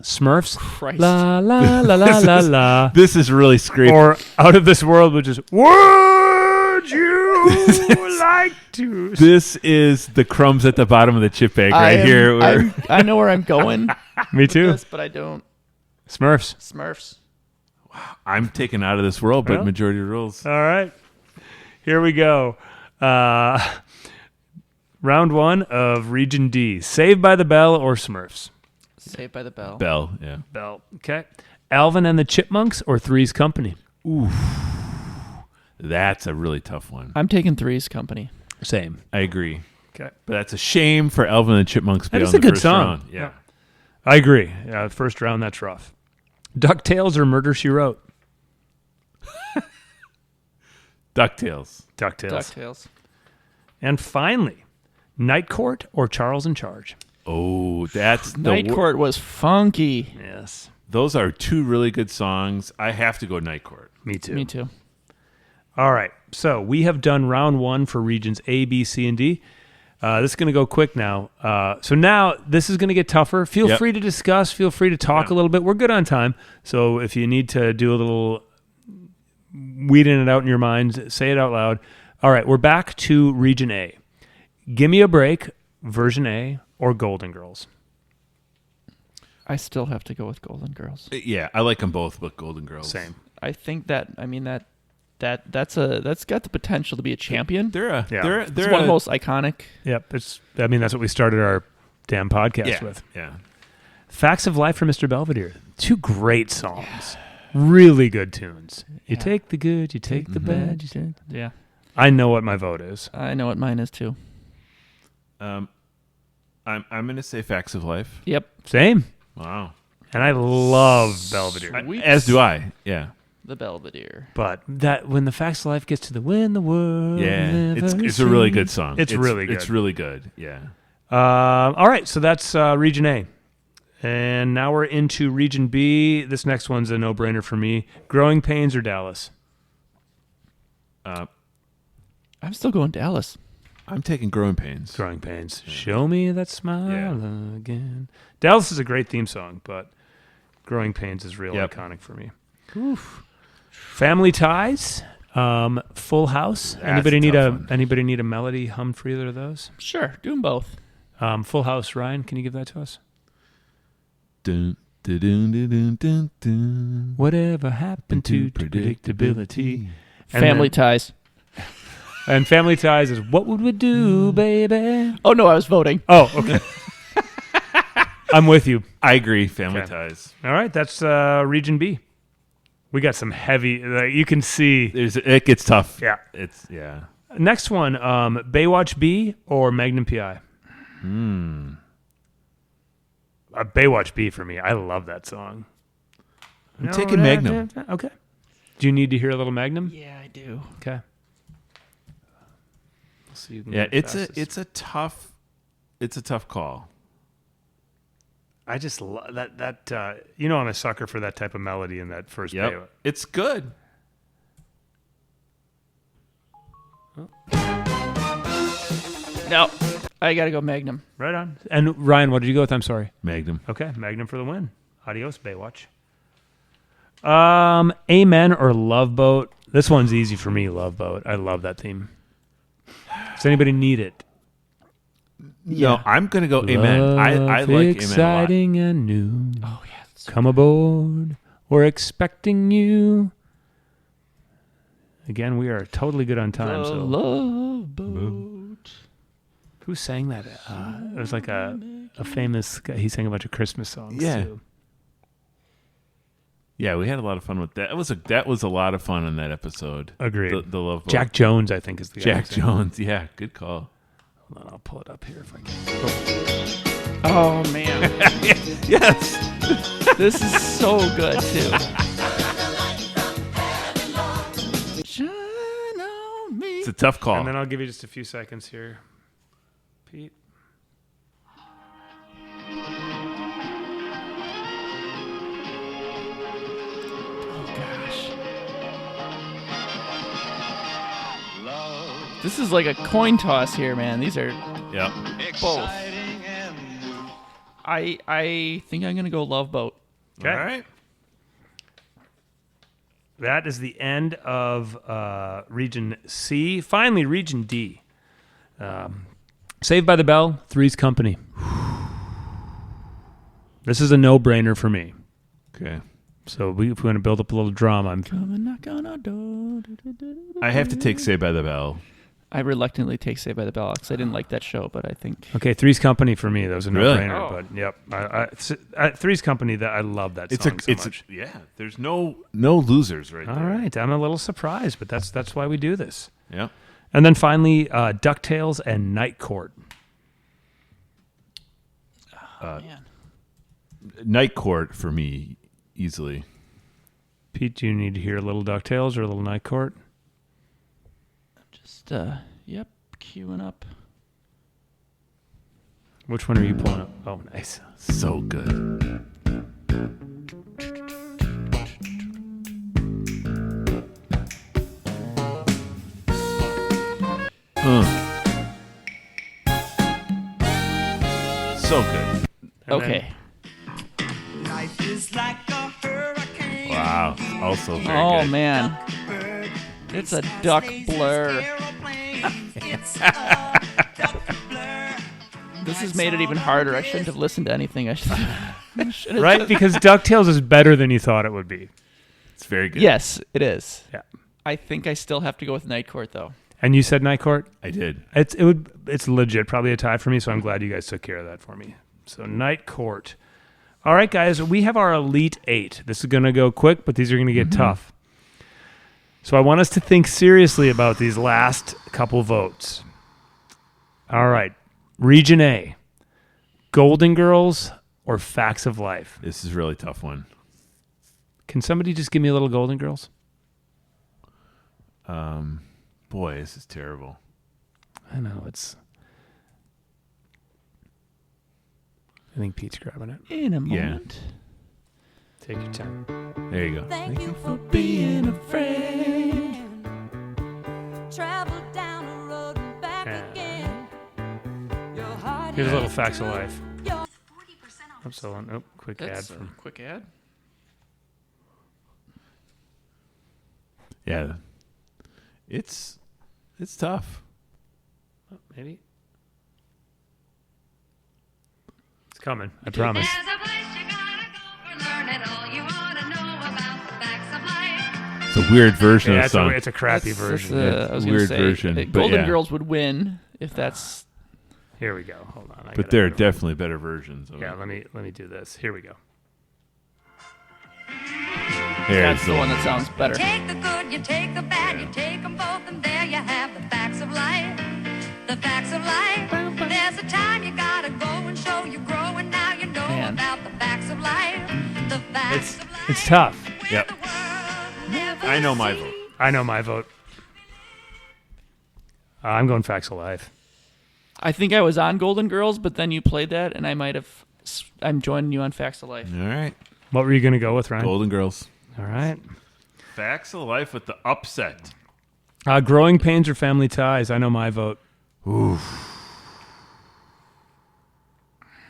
Speaker 1: Smurfs.
Speaker 2: Christ.
Speaker 1: La, la, la, la, la, la.
Speaker 3: This is really scraped.
Speaker 1: Or Out of This World, which is, would you like to...
Speaker 3: This is the crumbs at the bottom of the chip bag right here. Where
Speaker 2: I know where I'm going.
Speaker 1: Me too.
Speaker 2: This, but I don't.
Speaker 1: Smurfs.
Speaker 2: Smurfs.
Speaker 3: I'm taken out of this world, but
Speaker 1: Well.
Speaker 3: majority rules.
Speaker 1: All right. Here we go. Round 1 of Region D. Saved by the Bell or Smurfs?
Speaker 2: Saved by the Bell.
Speaker 3: Bell, yeah.
Speaker 1: Bell. Okay. Alvin and the Chipmunks or Three's Company?
Speaker 3: That's a really tough one.
Speaker 2: I'm taking Three's Company.
Speaker 1: Same.
Speaker 3: I agree.
Speaker 1: Okay.
Speaker 3: But that's a shame for Elvin and the Chipmunks to be
Speaker 1: That is
Speaker 3: on
Speaker 1: a
Speaker 3: the
Speaker 1: good
Speaker 3: first
Speaker 1: song.
Speaker 3: round. Yeah.
Speaker 1: I agree. First round, that's rough. DuckTales or Murder, She Wrote?
Speaker 3: DuckTales.
Speaker 1: DuckTales.
Speaker 2: DuckTales.
Speaker 1: And finally, Night Court or Charles in Charge?
Speaker 3: Oh, that's
Speaker 2: Night Court was funky.
Speaker 1: Yes.
Speaker 3: Those are two really good songs. I have to go Night Court.
Speaker 1: Me too.
Speaker 2: Me too.
Speaker 1: All right. So we have done round 1 for regions A, B, C, and D. This is going to go quick now. So now this is going to get tougher. Feel free to discuss. Feel free to talk a little bit. We're good on time. So if you need to do a little weeding it out in your mind, say it out loud. All right. We're back to region A. Give Me a Break, version A, or Golden Girls.
Speaker 2: I still have to go with Golden Girls.
Speaker 3: Yeah, I like them both, but Golden Girls.
Speaker 1: Same.
Speaker 2: I think that's got the potential to be a champion.
Speaker 3: They're
Speaker 1: Yeah.
Speaker 3: they're
Speaker 2: It's one of the most iconic.
Speaker 1: Yep. That's what we started our damn podcast with.
Speaker 3: Yeah.
Speaker 1: Facts of Life from Mr. Belvedere. 2 great songs. Really good tunes. You take the good, you take the bad. You take...
Speaker 2: Yeah.
Speaker 1: I know what my vote is.
Speaker 2: I know what mine is too.
Speaker 3: I'm going to say Facts of Life.
Speaker 2: Yep.
Speaker 1: Same.
Speaker 3: Wow.
Speaker 1: And I love Belvedere.
Speaker 3: As do I. Yeah.
Speaker 2: The Belvedere.
Speaker 1: But that when the Facts of Life gets to the when the world
Speaker 3: Yeah.
Speaker 1: never
Speaker 3: It's a really
Speaker 1: seen-
Speaker 3: good song.
Speaker 1: It's really good.
Speaker 3: It's really good. Yeah.
Speaker 1: All right, so that's Region A. And now we're into Region B. This next one's a no-brainer for me. Growing Pains or Dallas?
Speaker 2: I'm still going Dallas.
Speaker 3: I'm taking Growing Pains.
Speaker 1: Growing Pains. Show me that smile
Speaker 3: Yeah.
Speaker 1: again. Dallas is a great theme song, but Growing Pains is real iconic for me.
Speaker 2: Oof.
Speaker 1: Family Ties, Full House.
Speaker 3: That's
Speaker 1: Anybody
Speaker 3: a
Speaker 1: need
Speaker 3: tough
Speaker 1: a
Speaker 3: one.
Speaker 1: anybody need a melody hummed for either of those?
Speaker 2: Sure. Do them both.
Speaker 1: Full House, Ryan, can you give that to us?
Speaker 3: Dun, dun, dun, dun, dun, dun, dun.
Speaker 1: Whatever happened to predictability? And
Speaker 2: Family
Speaker 1: then-
Speaker 2: Ties.
Speaker 1: And Family Ties is What Would We Do, Baby?
Speaker 2: Oh, no, I was voting.
Speaker 1: Oh, okay. I'm with you.
Speaker 3: I agree. Family
Speaker 1: Okay.
Speaker 3: Ties.
Speaker 1: All right, that's Region B. We got some heavy, you can see.
Speaker 3: It gets tough.
Speaker 1: Yeah.
Speaker 3: Yeah.
Speaker 1: Next one, Baywatch B or Magnum PI? Baywatch B for me. I love that song.
Speaker 3: I'm taking Magnum.
Speaker 1: Okay. Do you need to hear a little Magnum?
Speaker 2: Yeah, I do.
Speaker 1: Okay. So you can
Speaker 3: Yeah,
Speaker 1: go
Speaker 3: it's
Speaker 1: fastest.
Speaker 3: a tough call.
Speaker 1: I just love that. I'm a sucker for that type of melody in that first
Speaker 3: Yep.
Speaker 1: Baywatch.
Speaker 3: It's good.
Speaker 2: No, I got to go Magnum.
Speaker 1: Right on. And Ryan, what did you go with? I'm sorry.
Speaker 3: Magnum.
Speaker 1: Okay, Magnum for the win. Adios, Baywatch. Amen or Love Boat. This one's easy for me, Love Boat. I love that theme. Does anybody need it?
Speaker 3: No, I'm gonna go Amen. I
Speaker 1: Love
Speaker 3: like
Speaker 1: exciting and new.
Speaker 2: Oh, yeah. That's
Speaker 1: Come aboard. We're expecting you. Again, we are totally good on time.
Speaker 2: the
Speaker 1: So
Speaker 2: Love Boat.
Speaker 1: who sang that? It was like a famous guy. He sang a bunch of Christmas songs.
Speaker 3: Yeah.
Speaker 1: Too.
Speaker 3: Yeah, we had a lot of fun with that. That was a lot of fun in that episode.
Speaker 1: Agreed.
Speaker 3: The Love Boat.
Speaker 1: Jack Jones, I think, is the guy.
Speaker 3: Jack
Speaker 1: who sang it.
Speaker 3: Jones. Yeah, good call.
Speaker 1: Hold on, I'll pull it up here if I can.
Speaker 2: Oh, man.
Speaker 3: Yes.
Speaker 2: This is so good, too. Shine on me.
Speaker 3: It's a tough call.
Speaker 1: And then I'll give you just a few seconds here, Pete.
Speaker 2: Gosh. This is like a coin toss here, man. These are
Speaker 3: Yep.
Speaker 2: both. I think I'm gonna go Love Boat.
Speaker 1: Okay.
Speaker 3: All right.
Speaker 1: That is the end of Region C. Finally, Region D. Saved by the Bell, Three's Company. This is a no-brainer for me.
Speaker 3: Okay.
Speaker 1: So if we want to build up a little drama,
Speaker 2: Come and knock on our door.
Speaker 3: I have to take Saved by the Bell.
Speaker 2: I reluctantly take Saved by the Bell because I didn't like that show, but I think
Speaker 1: okay. Three's Company for me. That was a
Speaker 3: Really?
Speaker 1: no-brainer.
Speaker 2: Oh.
Speaker 1: But yep, Three's Company. That I love that song so much.
Speaker 3: Yeah. There's no losers right
Speaker 1: All
Speaker 3: there.
Speaker 1: right, I'm a little surprised, but that's why we do this.
Speaker 3: Yeah.
Speaker 1: And then finally, DuckTales and Night Court.
Speaker 2: man.
Speaker 3: Night Court for me easily.
Speaker 1: Pete, do you need to hear a little DuckTales or a little Night Court?
Speaker 2: Just queuing up.
Speaker 1: Which one are you pulling up? Oh, nice.
Speaker 3: So good. So good.
Speaker 1: And
Speaker 2: Okay.
Speaker 3: Wow. Also very
Speaker 2: Oh
Speaker 3: good.
Speaker 2: man, it's a duck blur. This has made it even harder. I shouldn't have listened to anything. I should have
Speaker 1: Right? Because DuckTales is better than you thought it would be.
Speaker 3: It's very good.
Speaker 2: Yes, it is.
Speaker 1: Yeah.
Speaker 2: I think I still have to go with Night Court though.
Speaker 1: And you said Night Court?
Speaker 3: I did.
Speaker 1: It's legit, probably a tie for me, so I'm glad you guys took care of that for me. So Night Court. All right, guys, we have our Elite 8. This is going to go quick, but these are going to get tough. So I want us to think seriously about these last couple votes. All right. Region A, Golden Girls or Facts of Life?
Speaker 3: This is a really tough one.
Speaker 1: Can somebody just give me a little Golden Girls?
Speaker 3: Boy, this is terrible.
Speaker 1: I know, I think Pete's grabbing it.
Speaker 2: In a
Speaker 3: Yeah.
Speaker 2: moment.
Speaker 1: Take your time.
Speaker 3: There you go.
Speaker 8: Thank you for being a friend. Travel down the road and back again. Your heart
Speaker 1: Here's a little
Speaker 8: is
Speaker 1: Facts of Life.
Speaker 8: your
Speaker 1: Oops, hold on. Oh, quick ad
Speaker 2: That's a
Speaker 1: from...
Speaker 2: quick ad.
Speaker 3: Yeah. It's tough.
Speaker 1: Maybe. It's coming. I promise.
Speaker 9: There's a place you gotta go for learning all you ought to know about the facts of life.
Speaker 3: It's a weird version
Speaker 1: Yeah,
Speaker 3: of the song.
Speaker 1: it's a crappy
Speaker 2: That's-
Speaker 1: version.
Speaker 2: that's, I was gonna
Speaker 3: Weird
Speaker 2: say,
Speaker 3: version, but
Speaker 2: Golden
Speaker 3: yeah.
Speaker 2: Girls would win if that's.
Speaker 1: Here we go. Hold on.
Speaker 3: But there are definitely better versions of
Speaker 1: Yeah,
Speaker 3: it.
Speaker 1: let me do this. Here we go.
Speaker 3: There's
Speaker 2: That's the one that sounds better.
Speaker 9: Take the good, you take the bad, you take them both, and there you have the facts of life. The facts of life. There's a time you gotta go and show you grow, and now you know
Speaker 2: Man.
Speaker 9: about the facts of life. The facts of life.
Speaker 1: It's tough.
Speaker 9: Where
Speaker 3: Yep.
Speaker 9: the world never
Speaker 3: I know my vote.
Speaker 1: I know my vote. I'm going Facts of Life.
Speaker 2: I think I was on Golden Girls, but then you played that, and I might have. I'm joining you on Facts of Life.
Speaker 3: All right.
Speaker 1: What were you going to go with, Ryan?
Speaker 3: Golden Girls.
Speaker 1: All right.
Speaker 3: Facts of Life with the upset.
Speaker 1: Growing Pains or Family Ties? I know my vote.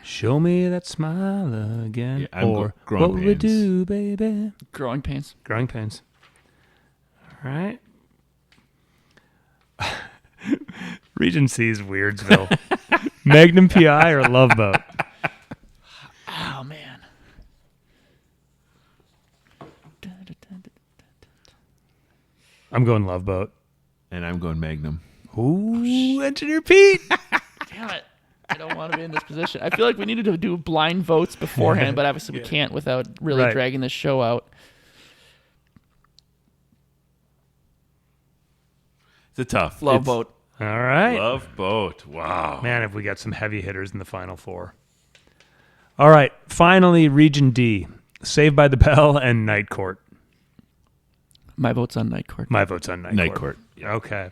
Speaker 1: Show me that smile again.
Speaker 3: Yeah, I'm
Speaker 1: or
Speaker 3: Growing
Speaker 1: what would we
Speaker 3: Pains.
Speaker 1: do, baby?
Speaker 2: Growing Pains.
Speaker 1: Growing Pains. All right. Region C is Weirdsville. Magnum PI or Love Boat?
Speaker 2: Oh man.
Speaker 1: I'm going Love Boat.
Speaker 3: And I'm going Magnum.
Speaker 1: Ooh, Engineer Pete.
Speaker 2: Damn it. I don't want to be in this position. I feel like we needed to do blind votes beforehand, but obviously we can't without really
Speaker 1: Right.
Speaker 2: dragging this show out.
Speaker 3: It's a tough.
Speaker 2: Love
Speaker 3: It's
Speaker 2: vote.
Speaker 1: All right.
Speaker 3: Love Boat. Wow.
Speaker 1: Man, have we got some heavy hitters in the final four. All right. Finally, Region D. Saved by the Bell and Night Court.
Speaker 2: My vote's on Night Court.
Speaker 1: My vote's on Night
Speaker 3: Night
Speaker 1: Court.
Speaker 3: Court.
Speaker 1: Okay.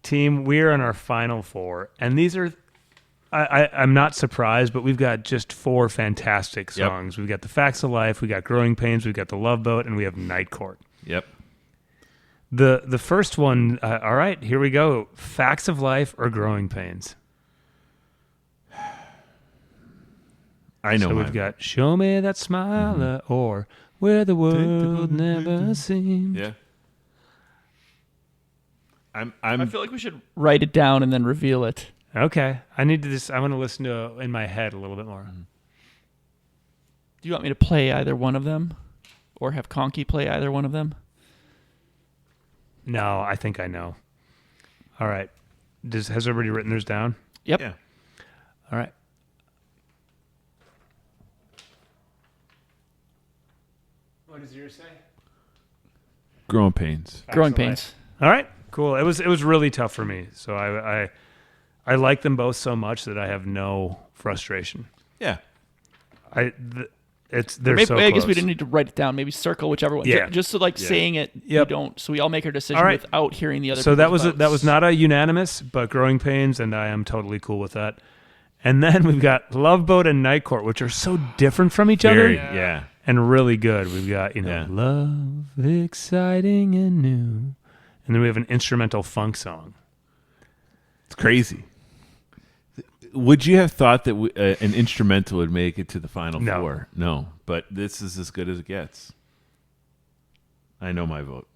Speaker 1: Team, we're in our final four. And these are, I'm not surprised, but we've got just four fantastic
Speaker 3: Yep.
Speaker 1: songs. We've got The Facts of Life, we got Growing Pains, we've got The Love Boat, and we have Night Court.
Speaker 3: Yep.
Speaker 1: The first one, all right, here we go. Facts of Life or Growing Pains?
Speaker 3: I know
Speaker 1: So
Speaker 3: my
Speaker 1: we've got Show Me That Smile or Where the World Never Seems.
Speaker 3: Yeah.
Speaker 2: I
Speaker 3: I'm
Speaker 2: feel like we should write it down and then reveal it.
Speaker 1: Okay. I want to listen to it in my head a little bit more.
Speaker 2: Do you want me to play either one of them? Or have Conky play either one of them?
Speaker 1: No, I think I know. All right. Has everybody written theirs down?
Speaker 2: Yep.
Speaker 3: yeah.
Speaker 1: All right. What does yours say?
Speaker 3: Growing Pains.
Speaker 2: Growing
Speaker 1: Facts of
Speaker 2: Pains.
Speaker 1: Life. All right. Cool. It was really tough for me. So I like them both so much that I have no frustration.
Speaker 3: Yeah.
Speaker 1: They're
Speaker 2: Maybe,
Speaker 1: so
Speaker 2: I guess we
Speaker 1: close.
Speaker 2: didn't need to write it down. Maybe circle whichever one.
Speaker 1: Yeah.
Speaker 2: Just so like saying it, you
Speaker 1: Yep.
Speaker 2: don't. So we all make our decision
Speaker 1: All right.
Speaker 2: without hearing the other.
Speaker 1: So that
Speaker 2: people's
Speaker 1: was
Speaker 2: votes.
Speaker 1: not a unanimous, but Growing Pains, and I am totally cool with that. And then we've got Love Boat and Night Court, which are so different from each other.
Speaker 3: Yeah.
Speaker 1: And really good. We've got, love, exciting and new. And then we have an instrumental funk song.
Speaker 3: It's crazy. Would you have thought that an instrumental would make it to the final four? No, but this is as good as it gets. I know my vote.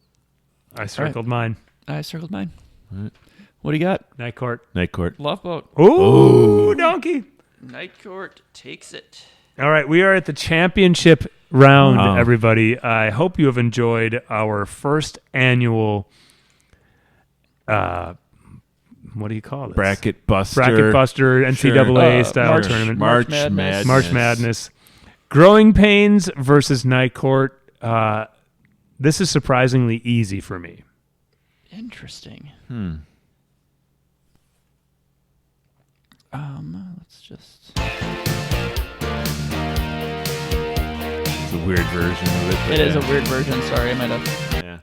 Speaker 1: I circled mine.
Speaker 2: I circled mine.
Speaker 3: All right.
Speaker 2: What do you got?
Speaker 1: Night Court.
Speaker 3: Night Court.
Speaker 2: Love Boat.
Speaker 1: Ooh, donkey.
Speaker 2: Night Court takes it.
Speaker 1: All right, we are at the championship round, everybody. I hope you have enjoyed our first annual, what do you call this?
Speaker 3: Bracket Buster,
Speaker 1: NCAA style tournament.
Speaker 3: March Madness.
Speaker 1: March Madness. Growing Pains versus Night Court. This is surprisingly easy for me.
Speaker 2: Interesting. Let's just...
Speaker 3: It's a weird version of it.
Speaker 2: It is a weird version. Sorry, I might have...
Speaker 3: Yeah.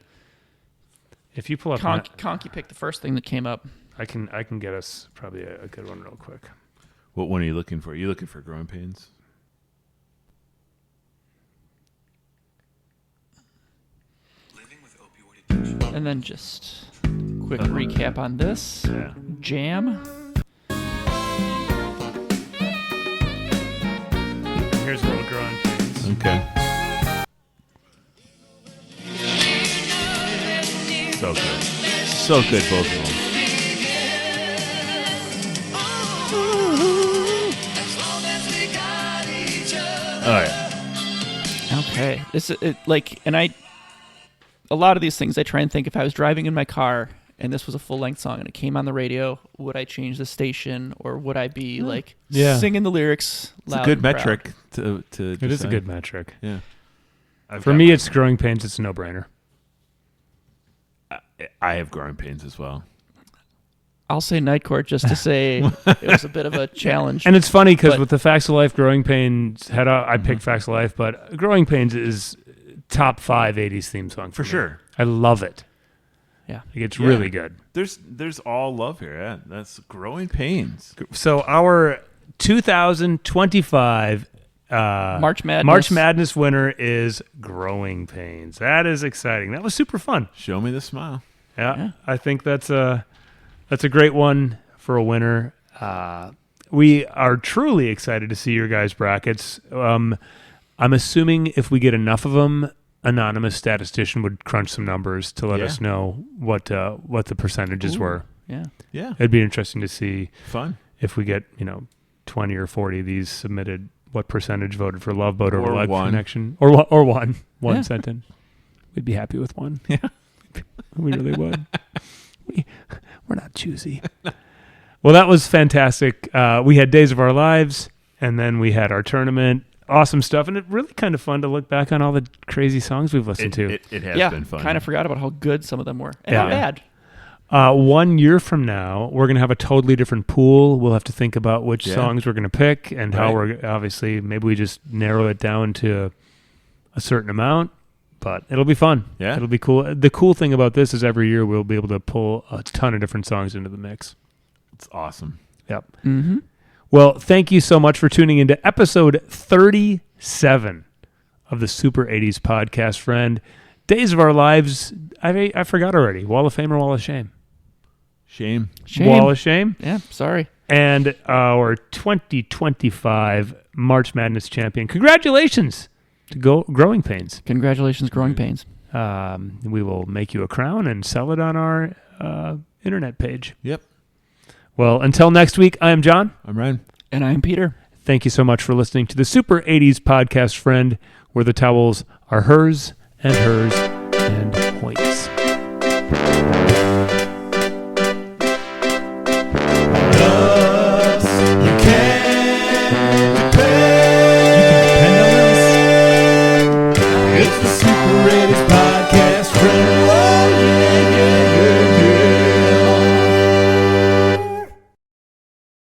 Speaker 1: If you pull up...
Speaker 2: Conky picked the first thing that came up.
Speaker 1: I can get us probably a good one real quick.
Speaker 3: What one are you looking for? Are you looking for Growing Pains?
Speaker 2: And then just quick recap on this.
Speaker 1: Yeah.
Speaker 2: Jam.
Speaker 1: Here's a little Growing Pains.
Speaker 3: Okay. So good. So good, both of them. All right.
Speaker 2: Okay. This is and a lot of these things I try and think if I was driving in my car and this was a full-length song and it came on the radio, would I change the station or would I be singing the lyrics loud?
Speaker 3: It's a good
Speaker 2: and
Speaker 3: metric to
Speaker 1: It is a good metric.
Speaker 3: Yeah.
Speaker 1: For me, it's Growing Pains. It's a no-brainer.
Speaker 3: I have Growing Pains as well.
Speaker 2: I'll say Night Court just to say it was a bit of a challenge.
Speaker 1: And it's funny because with the Facts of Life, Growing Pains I picked Facts of Life, but Growing Pains is top 5 80s theme song
Speaker 3: for sure.
Speaker 1: I love it.
Speaker 2: Yeah.
Speaker 1: It's really good.
Speaker 3: There's all love here. Yeah, that's Growing Pains.
Speaker 1: So our 2025
Speaker 2: March
Speaker 1: Madness winner is Growing Pains. That is exciting. That was super fun.
Speaker 3: Show me the smile.
Speaker 1: Yeah. I think that's a great one for a winner. We are truly excited to see your guys' brackets. I'm assuming if we get enough of them, anonymous statistician would crunch some numbers to let us know what the percentages were.
Speaker 2: Yeah.
Speaker 3: Yeah.
Speaker 1: It'd be interesting to see
Speaker 3: if
Speaker 1: we get 20 or 40 of these submitted, what percentage voted for Love Boat over Live Connection or one sentence. We'd be happy with one.
Speaker 3: Yeah,
Speaker 1: we really would. We're not choosy. Well, that was fantastic. We had Days of Our Lives, and then we had our tournament. Awesome stuff, and it's really kind of fun to look back on all the crazy songs we've listened to.
Speaker 3: It has been fun.
Speaker 2: Kind of forgot about how good some of them were, and not bad.
Speaker 1: 1 year from now, we're going to have a totally different pool. We'll have to think about which songs we're going to pick and how we're obviously maybe we just narrow it down to a certain amount. But it'll be fun.
Speaker 3: Yeah.
Speaker 1: It'll be cool. The cool thing about this is every year we'll be able to pull a ton of different songs into the mix.
Speaker 3: It's awesome.
Speaker 1: Yep.
Speaker 2: Mm-hmm.
Speaker 1: Well, thank you so much for tuning into episode 37 of the Super 80s podcast, friend. Days of Our Lives, I forgot already. Wall of Fame or Wall of Shame?
Speaker 3: Shame.
Speaker 1: Wall of Shame.
Speaker 2: Yeah, sorry.
Speaker 1: And our 2025 March Madness champion. Congratulations to Growing Pains.
Speaker 2: Congratulations, Growing Pains.
Speaker 1: We will make you a crown and sell it on our internet page.
Speaker 3: Yep.
Speaker 1: Well, until next week, I am John.
Speaker 3: I'm Ryan.
Speaker 2: And I'm Peter.
Speaker 1: Thank you so much for listening to the Super 80s podcast, friend, where the towels are hers and hers and